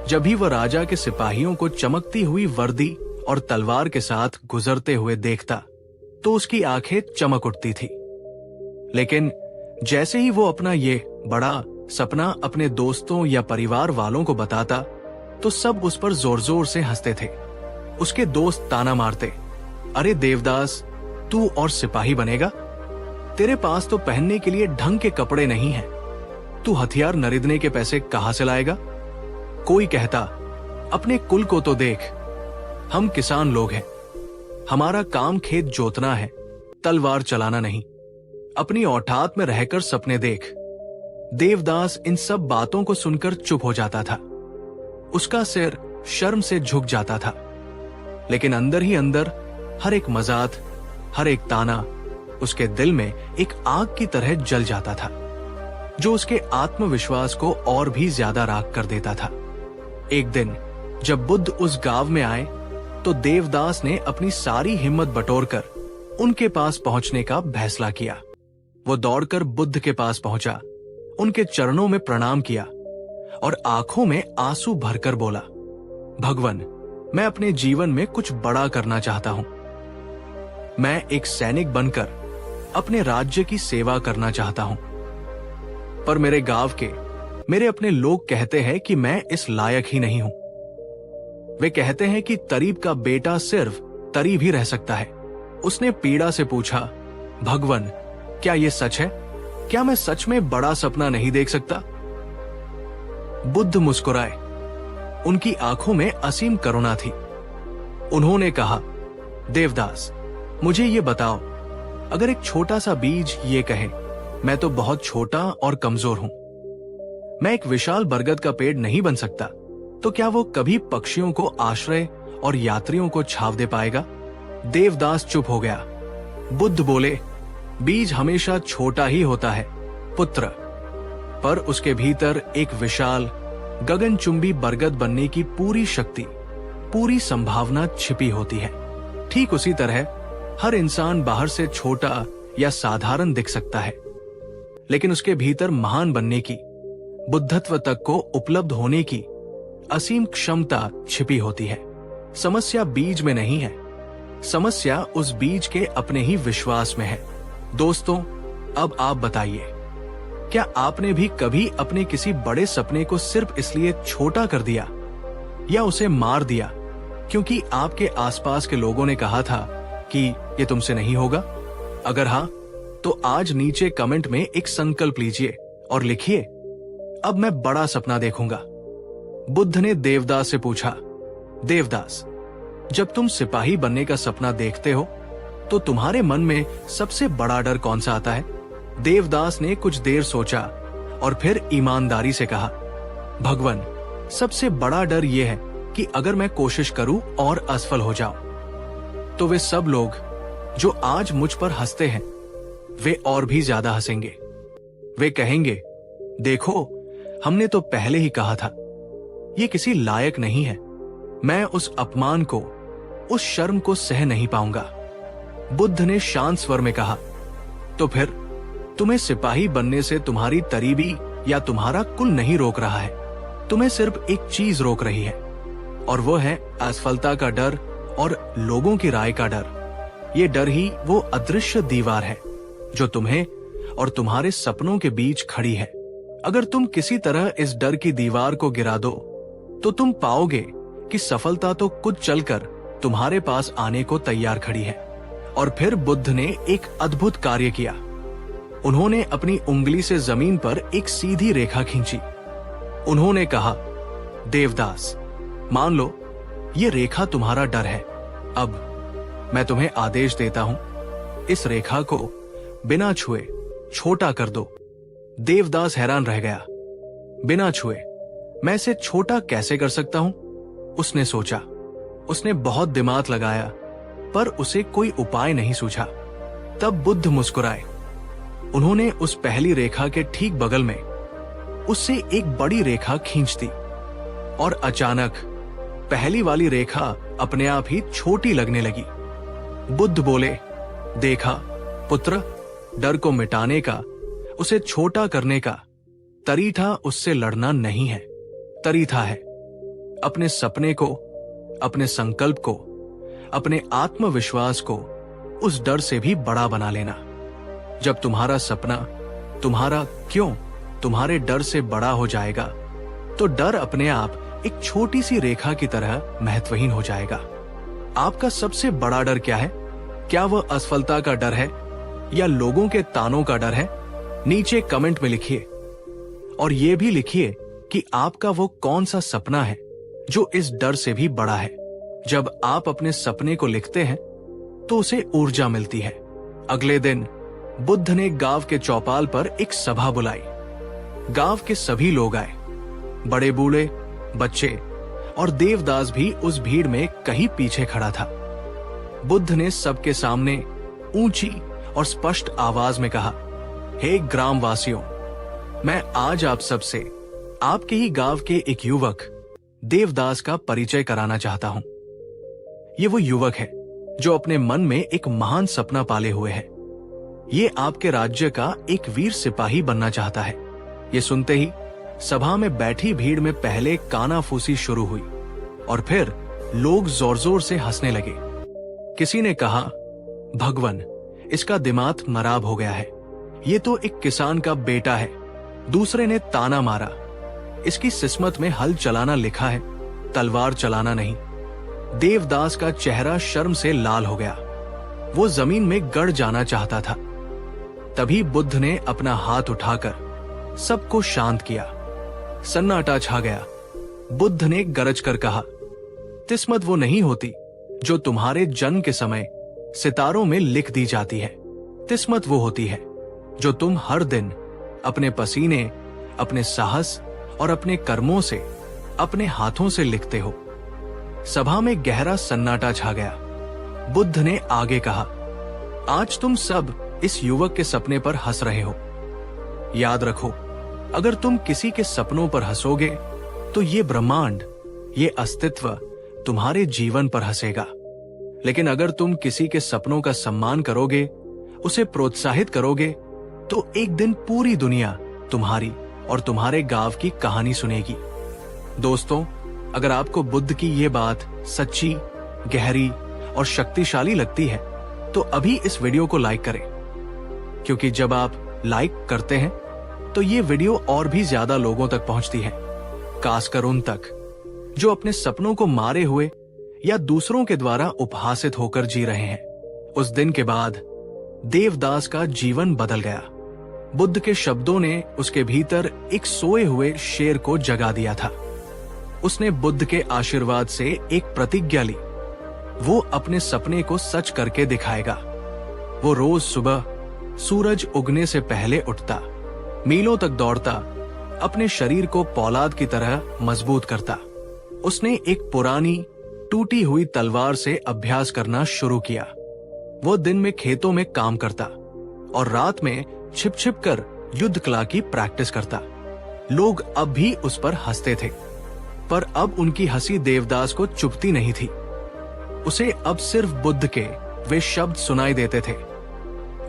जब भी वह राजा के सिपाहियों को चमकती हुई वर्दी और तलवार के साथ गुजरते हुए देखता तो उसकी आंखें चमक उठती थी। लेकिन जैसे ही वो अपना ये बड़ा सपना अपने दोस्तों या परिवार वालों को बताता तो सब उस पर जोर जोर से हंसते थे। उसके दोस्त ताना मारते, अरे देवदास, तू और सिपाही बनेगा? तेरे पास तो पहनने के लिए ढंग के कपड़े नहीं हैं। तू हथियार खरीदने के पैसे कहां से लाएगा? कोई कहता, अपने कुल को तो देख, हम किसान लोग हैं, हमारा काम खेत जोतना है, तलवार चलाना नहीं। अपनी औठात में रहकर सपने देख। देवदास इन सब बातों को सुनकर चुप हो जाता था। उसका सिर शर्म से झुक जाता था, लेकिन अंदर ही अंदर हर एक मजाक, हर एक ताना उसके दिल में एक आग की तरह जल जाता था, जो उसके आत्मविश्वास को और भी ज्यादा राख कर देता था। एक दिन जब बुद्ध उस गांव में आए तो देवदास ने अपनी सारी हिम्मत बटोरकर उनके पास पहुंचने का फैसला किया। वो दौड़कर बुद्ध के पास पहुंचा, उनके चरणों में प्रणाम किया और आंखों में आंसू भरकर बोला, भगवान, मैं अपने जीवन में कुछ बड़ा करना चाहता हूं। मैं एक सैनिक बनकर अपने राज्य की सेवा करना चाहता हूं, पर मेरे गांव के मेरे अपने लोग कहते हैं कि मैं इस लायक ही नहीं हूं। वे कहते हैं कि तरीब का बेटा सिर्फ तरीब ही रह सकता है। उसने पीड़ा से पूछा, भगवान, क्या यह सच है? क्या मैं सच में बड़ा सपना नहीं देख सकता? बुद्ध मुस्कुराए। उनकी आंखों में असीम करुणा थी। उन्होंने कहा, देवदास, मुझे ये बताओ, अगर एक छोटा सा बीज ये कहे, मैं तो बहुत छोटा और कमजोर हूं, मैं एक विशाल बरगद का पेड़ नहीं बन सकता, तो क्या वो कभी पक्षियों को आश्रय और यात्रियों को छाव दे पाएगा? देवदास चुप हो गया। बुद्ध बोले, बीज हमेशा छोटा ही होता है पुत्र, पर उसके भीतर एक विशाल गगनचुंबी बरगद बनने की पूरी शक्ति, पूरी संभावना छिपी होती है। ठीक उसी तरह हर इंसान बाहर से छोटा या साधारण दिख सकता है, लेकिन उसके भीतर महान बनने की, बुद्धत्व तक को उपलब्ध होने की असीम क्षमता छिपी होती है। समस्या बीज में नहीं है, समस्या उस बीज के अपने ही विश्वास में है। दोस्तों, अब आप बताइए, क्या आपने भी कभी अपने किसी बड़े सपने को सिर्फ इसलिए छोटा कर दिया या उसे मार दिया क्योंकि आपके आसपास के लोगों ने कहा था कि ये तुमसे नहीं होगा? अगर हाँ, तो आज नीचे कमेंट में एक संकल्प लीजिए और लिखिए, अब मैं बड़ा सपना देखूंगा। बुद्ध ने देवदास से पूछा, देवदास, जब तुम सिपाही बनने का सपना देखते हो तो तुम्हारे मन में सबसे बड़ा डर कौन सा आता है? देवदास ने कुछ देर सोचा और फिर ईमानदारी से कहा, भगवान, सबसे बड़ा डर यह है कि अगर मैं कोशिश करूं और असफल हो जाऊं तो वे सब लोग जो आज मुझ पर हंसते हैं वे और भी ज्यादा हंसेंगे। वे कहेंगे, देखो, हमने तो पहले ही कहा था, ये किसी लायक नहीं है। मैं उस अपमान को, उस शर्म को सह नहीं पाऊंगा। बुद्ध ने शांत स्वर में कहा, तो फिर तुम्हें सिपाही बनने से तुम्हारी तरीबी या तुम्हारा कुल नहीं रोक रहा है, तुम्हें सिर्फ एक चीज रोक रही है, और वो है असफलता का डर और लोगों की राय का डर। ये डर ही वो अदृश्य दीवार है जो तुम्हें और तुम्हारे सपनों के बीच खड़ी है। अगर तुम किसी तरह इस डर की दीवार को गिरा दो तो तुम पाओगे कि सफलता तो कुछ चलकर तुम्हारे पास आने को तैयार खड़ी है। और फिर बुद्ध ने एक अद्भुत कार्य किया। उन्होंने अपनी उंगली से जमीन पर एक सीधी रेखा खींची। उन्होंने कहा, देवदास, मान लो ये रेखा तुम्हारा डर है। अब मैं तुम्हें आदेश देता हूं, इस रेखा को बिना छुए छोटा कर दो। देवदास हैरान रह गया। बिना छुए मैं इसे छोटा कैसे कर सकता हूं? उसने सोचा, उसने बहुत दिमाग लगाया, पर उसे कोई उपाय नहीं सूझा। तब बुद्ध मुस्कुराए। उन्होंने उस पहली रेखा के ठीक बगल में उससे एक बड़ी रेखा खींच दी और अचानक पहली वाली रेखा अपने आप ही छोटी लगने लगी। बुद्ध बोले, देखा पुत्र, डर को मिटाने का, उसे छोटा करने का तरीका उससे लड़ना नहीं है। तरीका है अपने सपने को, अपने संकल्प को, अपने आत्मविश्वास को उस डर से भी बड़ा बना लेना। जब तुम्हारा सपना, तुम्हारा क्यों तुम्हारे डर से बड़ा हो जाएगा, तो डर अपने आप एक छोटी सी रेखा की तरह महत्वहीन हो जाएगा। आपका सबसे बड़ा डर क्या है? क्या वह असफलता का डर है या लोगों के तानों का डर है? नीचे कमेंट में लिखिए और यह भी लिखिए कि आपका वो कौन सा सपना है जो इस डर से भी बड़ा है। जब आप अपने सपने को लिखते हैं तो उसे ऊर्जा मिलती है। अगले दिन बुद्ध ने गांव के चौपाल पर एक सभा बुलाई। गांव के सभी लोग आए, बड़े बूढ़े, बच्चे और देवदास भी उस भीड़ में कहीं पीछे खड़ा था। बुद्ध ने सबके सामने ऊंची और स्पष्ट आवाज में कहा, हे ग्रामवासियों, मैं आज आप सबसे आपके ही गांव के एक युवक देवदास का परिचय कराना चाहता हूं। ये वो युवक है जो अपने मन में एक महान सपना पाले हुए है। ये आपके राज्य का एक वीर सिपाही बनना चाहता है। ये सुनते ही सभा में बैठी भीड़ में पहले कानाफूसी शुरू हुई और फिर लोग जोर जोर से हंसने लगे। किसी ने कहा, भगवान, इसका दिमाग मराब हो गया है, ये तो एक किसान का बेटा है। दूसरे ने ताना मारा, इसकी किस्मत में हल चलाना लिखा है, तलवार चलाना नहीं। देवदास का चेहरा शर्म से लाल हो गया। वो जमीन में गड़ जाना चाहता था। तभी बुद्ध ने अपना हाथ उठाकर सबको शांत किया। सन्नाटा छा गया। बुद्ध ने गरज कर कहा, किस्मत वो नहीं होती जो तुम्हारे जन्म के समय सितारों में लिख दी जाती है। किस्मत वो होती है जो तुम हर दिन अपने पसीने, अपने साहस और अपने कर्मों से, अपने हाथों से लिखते हो। सभा में गहरा सन्नाटा छा गया। बुद्ध ने आगे कहा, आज तुम सब इस युवक के सपने पर हंस रहे हो। याद रखो, अगर तुम किसी के सपनों पर हंसोगे तो ये ब्रह्मांड, ये अस्तित्व तुम्हारे जीवन पर हंसेगा। लेकिन अगर तुम किसी के सपनों का सम्मान करोगे, उसे प्रोत्साहित करोगे, तो एक दिन पूरी दुनिया तुम्हारी और तुम्हारे गांव की कहानी सुनेगी। दोस्तों, अगर आपको बुद्ध की ये बात सच्ची, गहरी और शक्तिशाली लगती है तो अभी इस वीडियो को लाइक करें, क्योंकि जब आप लाइक करते हैं तो ये वीडियो और भी ज्यादा लोगों तक पहुंचती है, खासकर उन तक जो अपने सपनों को मारे हुए या दूसरों के द्वारा उपहासित होकर जी रहे हैं। उस दिन के बाद देवदास का जीवन बदल गया। बुद्ध के शब्दों ने उसके भीतर एक सोए हुए शेर को जगा दिया था। उसने बुद्ध के आशीर्वाद से एक प्रतिज्ञा ली, वो अपने सपने को सच करके दिखाएगा। वो रोज सुबह सूरज उगने से पहले उठता, मीलों तक दौड़ता, अपने शरीर को पौलाद की तरह मजबूत करता। उसने एक पुरानी टूटी हुई तलवार से अभ्यास करना शुरू किया। वो दिन में खेतों में काम करता और रात में छिप छिप कर युद्ध कला की प्रैक्टिस करता। लोग अब भी उस पर हंसते थे, पर अब उनकी हंसी देवदास को चुभती नहीं थी। उसे अब सिर्फ बुद्ध के वे शब्द सुनाई देते थे,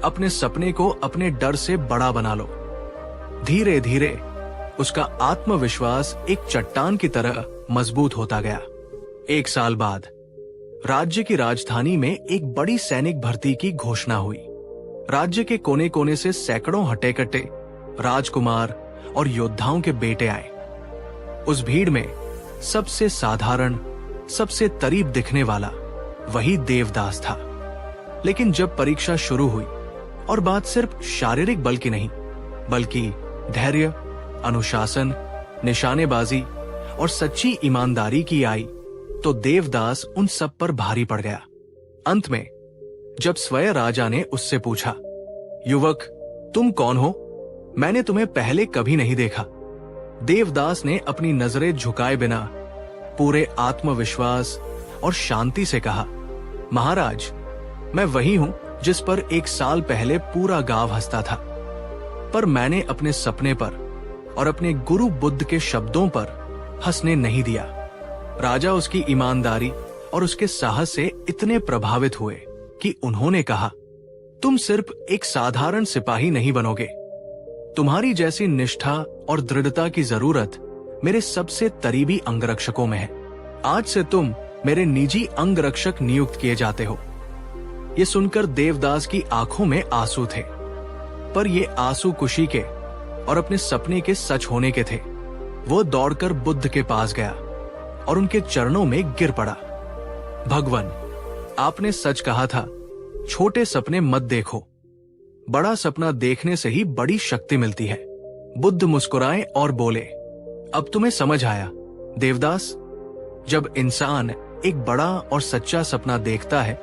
अपने सपने को अपने डर से बड़ा बना लो। धीरे धीरे उसका आत्मविश्वास एक चट्टान की तरह मजबूत होता गया। 1 साल बाद राज्य की राजधानी में एक बड़ी सैनिक भर्ती की घोषणा हुई। राज्य के कोने कोने से सैकड़ों हटे कट्टे राजकुमार और योद्धाओं के बेटे आए। उस भीड़ में सबसे साधारण, सबसे करीब दिखने वाला वही देवदास था। लेकिन जब परीक्षा शुरू हुई और बात सिर्फ शारीरिक बल की नहीं, बल्कि धैर्य, अनुशासन, निशानेबाजी और सच्ची ईमानदारी की आई, तो देवदास उन सब पर भारी पड़ गया। अंत में जब स्वयं राजा ने उससे पूछा, युवक, तुम कौन हो? मैंने तुम्हें पहले कभी नहीं देखा। देवदास ने अपनी नजरें झुकाए बिना पूरे आत्मविश्वास और शांति से कहा, महाराज, मैं वही हूं जिस पर 1 साल पहले पूरा गांव हंसता था, पर मैंने अपने सपने पर और अपने गुरु बुद्ध के शब्दों पर हंसने नहीं दिया। राजा उसकी ईमानदारी और उसके साहस से इतने प्रभावित हुए कि उन्होंने कहा, तुम सिर्फ एक साधारण सिपाही नहीं बनोगे, तुम्हारी जैसी निष्ठा और दृढ़ता की जरूरत मेरे सबसे करीबी अंगरक्षकों में है। आज से तुम मेरे निजी अंगरक्षक नियुक्त किए जाते हो। ये सुनकर देवदास की आंखों में आंसू थे, पर ये आंसू खुशी के और अपने सपने के सच होने के थे। वो दौड़कर बुद्ध के पास गया और उनके चरणों में गिर पड़ा। भगवान, आपने सच कहा था, छोटे सपने मत देखो, बड़ा सपना देखने से ही बड़ी शक्ति मिलती है। बुद्ध मुस्कुराए और बोले, अब तुम्हें समझ आया देवदास, जब इंसान एक बड़ा और सच्चा सपना देखता है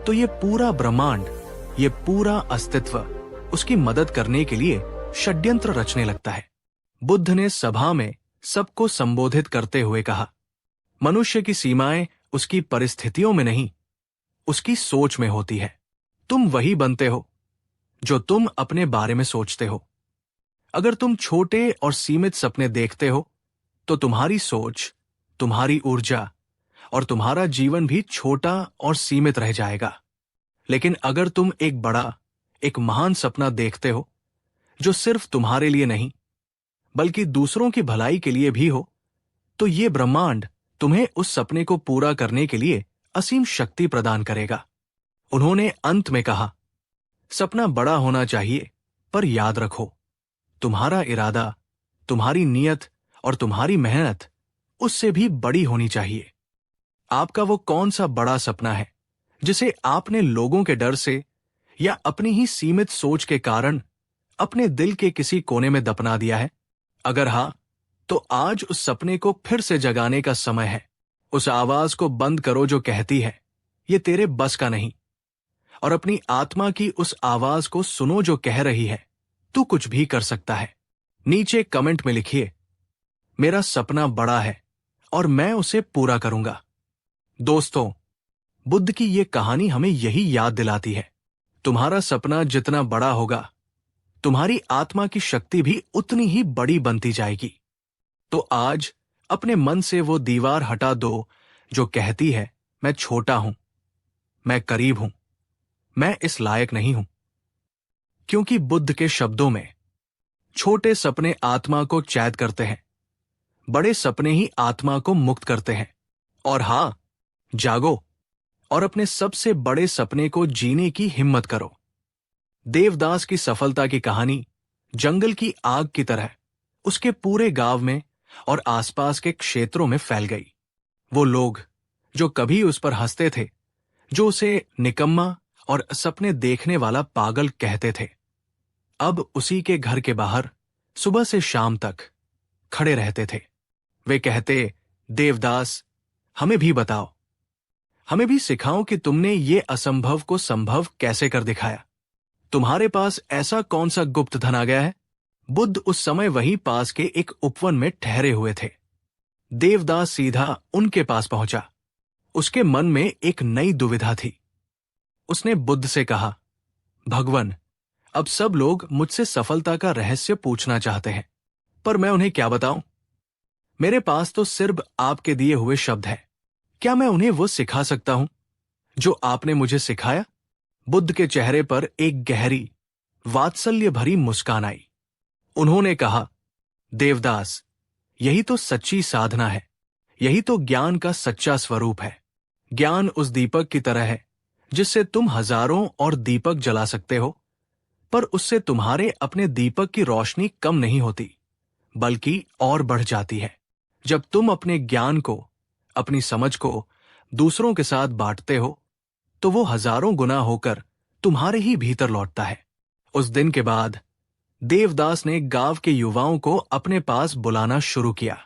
तो ये पूरा ब्रह्मांड, ये पूरा अस्तित्व उसकी मदद करने के लिए षड्यंत्र रचने लगता है। बुद्ध ने सभा में सबको संबोधित करते हुए कहा, मनुष्य की सीमाएं उसकी परिस्थितियों में नहीं, उसकी सोच में होती है। तुम वही बनते हो जो तुम अपने बारे में सोचते हो। अगर तुम छोटे और सीमित सपने देखते हो तो तुम्हारी सोच, तुम्हारी ऊर्जा और तुम्हारा जीवन भी छोटा और सीमित रह जाएगा। लेकिन अगर तुम एक बड़ा, एक महान सपना देखते हो जो सिर्फ तुम्हारे लिए नहीं बल्कि दूसरों की भलाई के लिए भी हो, तो ये ब्रह्मांड तुम्हें उस सपने को पूरा करने के लिए असीम शक्ति प्रदान करेगा। उन्होंने अंत में कहा, सपना बड़ा होना चाहिए, पर याद रखो, तुम्हारा इरादा, तुम्हारी नियत और तुम्हारी मेहनत उससे भी बड़ी होनी चाहिए। आपका वो कौन सा बड़ा सपना है जिसे आपने लोगों के डर से या अपनी ही सीमित सोच के कारण अपने दिल के किसी कोने में दफना दिया है? अगर हां, तो आज उस सपने को फिर से जगाने का समय है। उस आवाज को बंद करो जो कहती है, ये तेरे बस का नहीं, और अपनी आत्मा की उस आवाज को सुनो जो कह रही है, तू कुछ भी कर सकता है। नीचे कमेंट में लिखिए, मेरा सपना बड़ा है और मैं उसे पूरा करूंगा। दोस्तों, बुद्ध की ये कहानी हमें यही याद दिलाती है, तुम्हारा सपना जितना बड़ा होगा, तुम्हारी आत्मा की शक्ति भी उतनी ही बड़ी बनती जाएगी। तो आज अपने मन से वो दीवार हटा दो जो कहती है, मैं छोटा हूं, मैं करीब हूं, मैं इस लायक नहीं हूं। क्योंकि बुद्ध के शब्दों में छोटे सपने आत्मा को चैत करते हैं, बड़े सपने ही आत्मा को मुक्त करते हैं। और हां, जागो और अपने सबसे बड़े सपने को जीने की हिम्मत करो। देवदास की सफलता की कहानी जंगल की आग की तरह उसके पूरे गांव में और आसपास के क्षेत्रों में फैल गई। वो लोग जो कभी उस पर हंसते थे, जो उसे निकम्मा और सपने देखने वाला पागल कहते थे, अब उसी के घर के बाहर सुबह से शाम तक खड़े रहते थे। वे कहते, देवदास, हमें भी बताओ, हमें भी सिखाओ कि तुमने ये असंभव को संभव कैसे कर दिखाया। तुम्हारे पास ऐसा कौन सा गुप्त धन आ गया है? बुद्ध उस समय वहीं पास के एक उपवन में ठहरे हुए थे। देवदास सीधा उनके पास पहुंचा। उसके मन में एक नई दुविधा थी। उसने बुद्ध से कहा, भगवान, अब सब लोग मुझसे सफलता का रहस्य पूछना चाहते हैं, पर मैं उन्हें क्या बताऊं? मेरे पास तो सिर्फ आपके दिए हुए शब्द हैं। क्या मैं उन्हें वो सिखा सकता हूं जो आपने मुझे सिखाया? बुद्ध के चेहरे पर एक गहरी, वात्सल्य भरी मुस्कान आई। उन्होंने कहा, देवदास, यही तो सच्ची साधना है, यही तो ज्ञान का सच्चा स्वरूप है। ज्ञान उस दीपक की तरह है जिससे तुम हजारों और दीपक जला सकते हो, पर उससे तुम्हारे अपने दीपक की रोशनी कम नहीं होती, बल्कि और बढ़ जाती है। जब तुम अपने ज्ञान को, अपनी समझ को दूसरों के साथ बांटते हो, तो वो हजारों गुना होकर तुम्हारे ही भीतर लौटता है। उस दिन के बाद देवदास ने गांव के युवाओं को अपने पास बुलाना शुरू किया।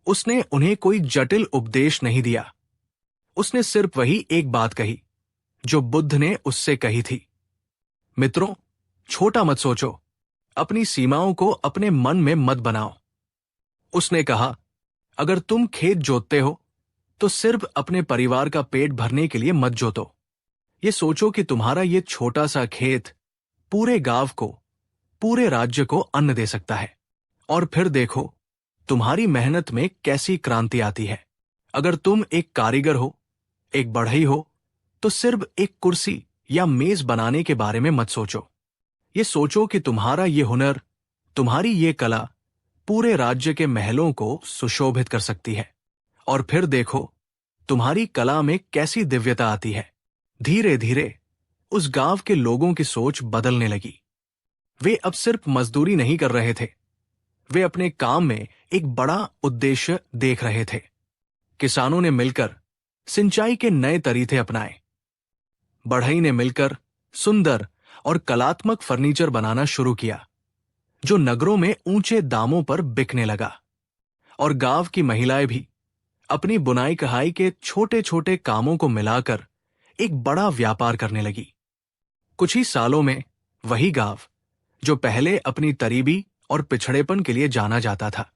उसने उन्हें कोई जटिल उपदेश नहीं दिया। उसने सिर्फ वही एक बात कही जो बुद्ध ने उससे कही थी, मित्रों, छोटा मत सोचो, अपनी सीमाओं को अपने मन में मत बनाओ। उसने कहा, अगर तुम खेत जोतते हो तो सिर्फ अपने परिवार का पेट भरने के लिए मत जोतो। ये सोचो कि तुम्हारा ये छोटा सा खेत पूरे गांव को, पूरे राज्य को अन्न दे सकता है। और फिर देखो तुम्हारी मेहनत में कैसी क्रांति आती है। अगर तुम एक कारीगर हो, एक बढ़ई हो, तो सिर्फ एक कुर्सी या मेज बनाने के बारे में मत सोचो। ये सोचो कि तुम्हारा ये हुनर, तुम्हारी ये कला पूरे राज्य के महलों को सुशोभित कर सकती है। और फिर देखो तुम्हारी कला में कैसी दिव्यता आती है। धीरे धीरे उस गांव के लोगों की सोच बदलने लगी। वे अब सिर्फ मजदूरी नहीं कर रहे थे, वे अपने काम में एक बड़ा उद्देश्य देख रहे थे। किसानों ने मिलकर सिंचाई के नए तरीके अपनाए। बढ़ई ने मिलकर सुंदर और कलात्मक फर्नीचर बनाना शुरू किया, जो नगरों में ऊंचे दामों पर बिकने लगा। और गांव की महिलाएं भी अपनी बुनाई कढ़ाई के छोटे छोटे कामों को मिलाकर एक बड़ा व्यापार करने लगी। कुछ ही सालों में वही गांव, जो पहले अपनी तरीबी और पिछड़ेपन के लिए जाना जाता था,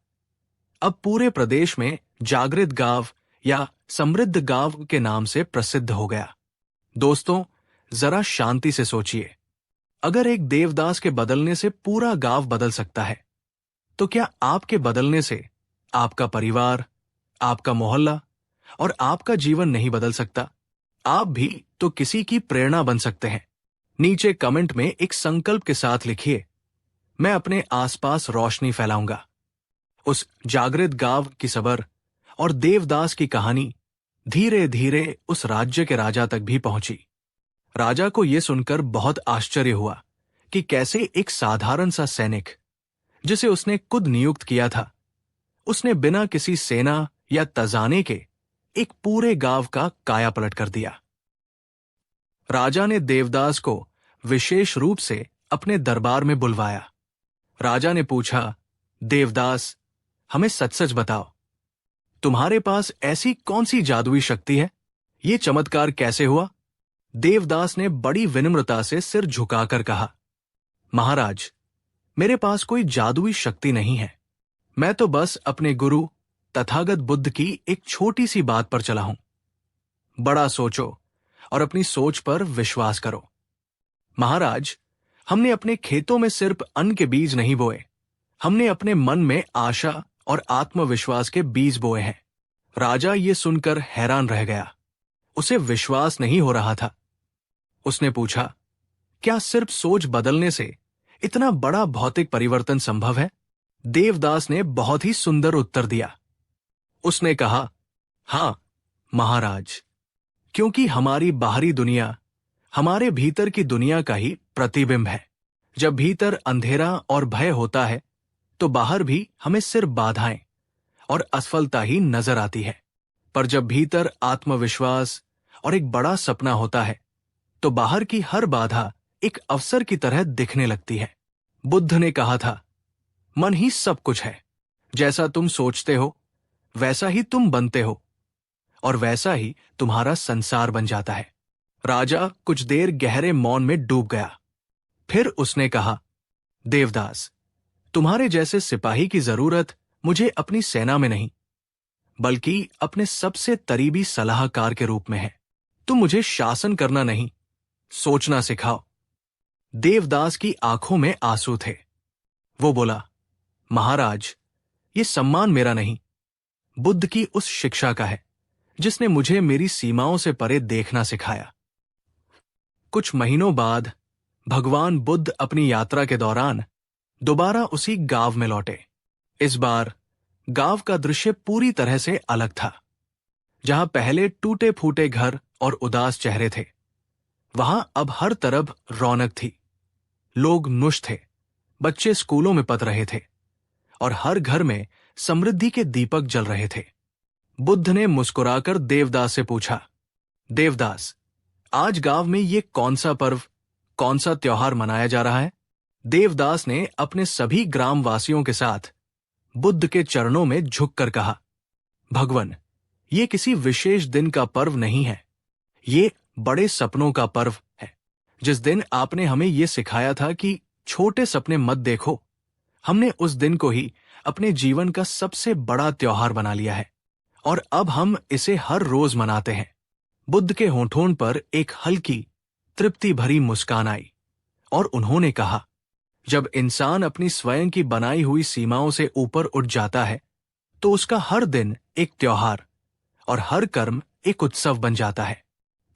अब पूरे प्रदेश में जागृत गांव या समृद्ध गांव के नाम से प्रसिद्ध हो गया। दोस्तों, जरा शांति से सोचिए। अगर एक देवदास के बदलने से पूरा गांव बदल सकता है, तो क्या आपके बदलने से आपका परिवार, आपका मोहल्ला और आपका जीवन नहीं बदल सकता? आप भी तो किसी की प्रेरणा बन सकते हैं। नीचे कमेंट में एक संकल्प के साथ लिखिए, मैं अपने आसपास रोशनी फैलाऊंगा। उस जागृत गांव की सबर और देवदास की कहानी धीरे धीरे उस राज्य के राजा तक भी पहुंची। राजा को यह सुनकर बहुत आश्चर्य हुआ कि कैसे एक साधारण सा सैनिक, जिसे उसने खुद नियुक्त किया था, उसने बिना किसी सेना या तजाने के एक पूरे गांव का कायापलट कर दिया। राजा ने देवदास को विशेष रूप से अपने दरबार में बुलवाया। राजा ने पूछा, देवदास, हमें सच सच बताओ, तुम्हारे पास ऐसी कौन सी जादुई शक्ति है? ये चमत्कार कैसे हुआ? देवदास ने बड़ी विनम्रता से सिर झुकाकर कहा, महाराज, मेरे पास कोई जादुई शक्ति नहीं है। मैं तो बस अपने गुरु तथागत बुद्ध की एक छोटी सी बात पर चला हूं। बड़ा सोचो और अपनी सोच पर विश्वास करो। महाराज, हमने अपने खेतों में सिर्फ अन्न के बीज नहीं बोए, हमने अपने मन में आशा और आत्मविश्वास के बीज बोए हैं। राजा ये सुनकर हैरान रह गया। उसे विश्वास नहीं हो रहा था। उसने पूछा, क्या सिर्फ सोच बदलने से इतना बड़ा भौतिक परिवर्तन संभव है? देवदास ने बहुत ही सुंदर उत्तर दिया। उसने कहा, हां महाराज, क्योंकि हमारी बाहरी दुनिया हमारे भीतर की दुनिया का ही प्रतिबिंब है। जब भीतर अंधेरा और भय होता है, तो बाहर भी हमें सिर्फ बाधाएं और असफलता ही नजर आती है। पर जब भीतर आत्मविश्वास और एक बड़ा सपना होता है, तो बाहर की हर बाधा एक अवसर की तरह दिखने लगती है। बुद्ध ने कहा था, मन ही सब कुछ है। जैसा तुम सोचते हो वैसा ही तुम बनते हो, और वैसा ही तुम्हारा संसार बन जाता है। राजा कुछ देर गहरे मौन में डूब गया। फिर उसने कहा, देवदास, तुम्हारे जैसे सिपाही की जरूरत मुझे अपनी सेना में नहीं, बल्कि अपने सबसे करीबी सलाहकार के रूप में है। तुम मुझे शासन करना नहीं, सोचना सिखाओ। देवदास की आंखों में आंसू थे। वो बोला, महाराज, ये सम्मान मेरा नहीं, बुद्ध की उस शिक्षा का है जिसने मुझे मेरी सीमाओं से परे देखना सिखाया। कुछ महीनों बाद भगवान बुद्ध अपनी यात्रा के दौरान दोबारा उसी गांव में लौटे। इस बार गांव का दृश्य पूरी तरह से अलग था। जहां पहले टूटे फूटे घर और उदास चेहरे थे, वहां अब हर तरफ रौनक थी। लोग खुश थे, बच्चे स्कूलों में पढ़ रहे थे और हर घर में समृद्धि के दीपक जल रहे थे। बुद्ध ने मुस्कुराकर देवदास से पूछा, देवदास, आज गांव में ये कौन सा पर्व, कौन सा त्योहार मनाया जा रहा है? देवदास ने अपने सभी ग्रामवासियों के साथ बुद्ध के चरणों में झुककर कहा, भगवन, ये किसी विशेष दिन का पर्व नहीं है, ये बड़े सपनों का पर्व है। जिस दिन आपने हमें ये सिखाया था कि छोटे सपने मत देखो, हमने उस दिन को ही अपने जीवन का सबसे बड़ा त्योहार बना लिया है और अब हम इसे हर रोज मनाते हैं। बुद्ध के होठों पर एक हल्की, तृप्ति भरी मुस्कान आई और उन्होंने कहा, जब इंसान अपनी स्वयं की बनाई हुई सीमाओं से ऊपर उठ जाता है तो उसका हर दिन एक त्योहार और हर कर्म एक उत्सव बन जाता है।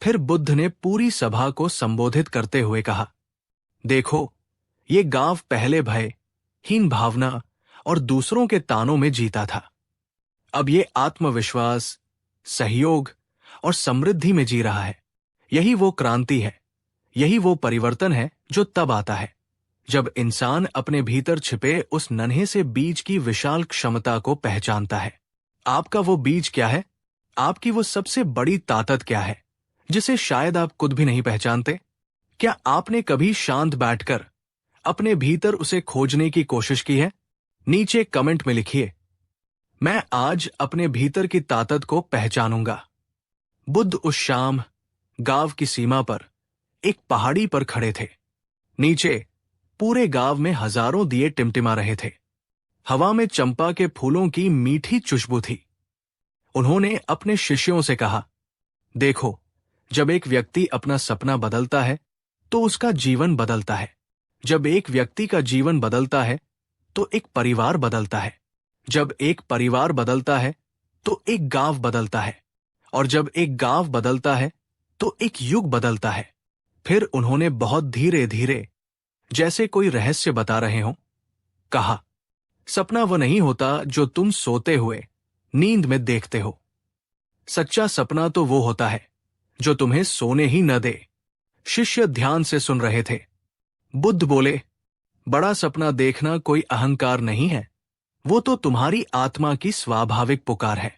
फिर बुद्ध ने पूरी सभा को संबोधित करते हुए कहा, देखो, ये गांव पहले भय, हीन भावना और दूसरों के तानों में जीता था। अब ये आत्मविश्वास, सहयोग और समृद्धि में जी रहा है। यही वो क्रांति है, यही वो परिवर्तन है जो तब आता है जब इंसान अपने भीतर छिपे उस नन्हे से बीज की विशाल क्षमता को पहचानता है। आपका वो बीज क्या है? आपकी वो सबसे बड़ी ताकत क्या है जिसे शायद आप खुद भी नहीं पहचानते? क्या आपने कभी शांत बैठकर अपने भीतर उसे खोजने की कोशिश की है? नीचे कमेंट में लिखिए, मैं आज अपने भीतर की ताकत को पहचानूंगा। बुद्ध उस शाम गांव की सीमा पर एक पहाड़ी पर खड़े थे। नीचे पूरे गांव में हजारों दिए टिमटिमा रहे थे। हवा में चंपा के फूलों की मीठी खुशबू थी। उन्होंने अपने शिष्यों से कहा, देखो, जब एक व्यक्ति अपना सपना बदलता है तो उसका जीवन बदलता है। जब एक व्यक्ति का जीवन बदलता है तो एक परिवार बदलता है। जब एक परिवार बदलता है तो एक गांव बदलता है। और जब एक गांव बदलता है तो एक युग बदलता है। फिर उन्होंने बहुत धीरे धीरे, जैसे कोई रहस्य बता रहे हों, कहा, सपना वो नहीं होता जो तुम सोते हुए नींद में देखते हो। सच्चा सपना तो वो होता है जो तुम्हें सोने ही न दे। शिष्य ध्यान से सुन रहे थे। बुद्ध बोले, बड़ा सपना देखना कोई अहंकार नहीं है, वो तो तुम्हारी आत्मा की स्वाभाविक पुकार है,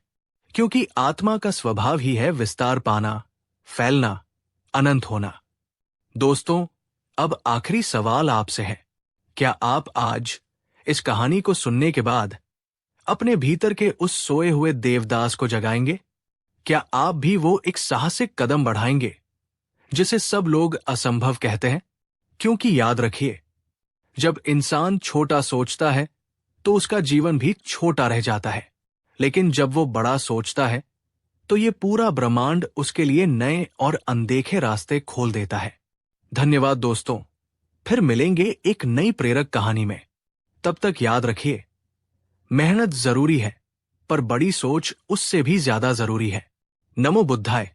क्योंकि आत्मा का स्वभाव ही है विस्तार पाना, फैलना, अनंत होना। दोस्तों, अब आखिरी सवाल आपसे है, क्या आप आज इस कहानी को सुनने के बाद अपने भीतर के उस सोए हुए देवदास को जगाएंगे? क्या आप भी वो एक साहसिक कदम बढ़ाएंगे जिसे सब लोग असंभव कहते हैं? क्योंकि याद रखिए, जब इंसान छोटा सोचता है तो उसका जीवन भी छोटा रह जाता है, लेकिन जब वो बड़ा सोचता है तो ये पूरा ब्रह्मांड उसके लिए नए और अनदेखे रास्ते खोल देता है। धन्यवाद दोस्तों, फिर मिलेंगे एक नई प्रेरक कहानी में। तब तक याद रखिए, मेहनत जरूरी है पर बड़ी सोच उससे भी ज्यादा जरूरी है। नमो बुद्धाय।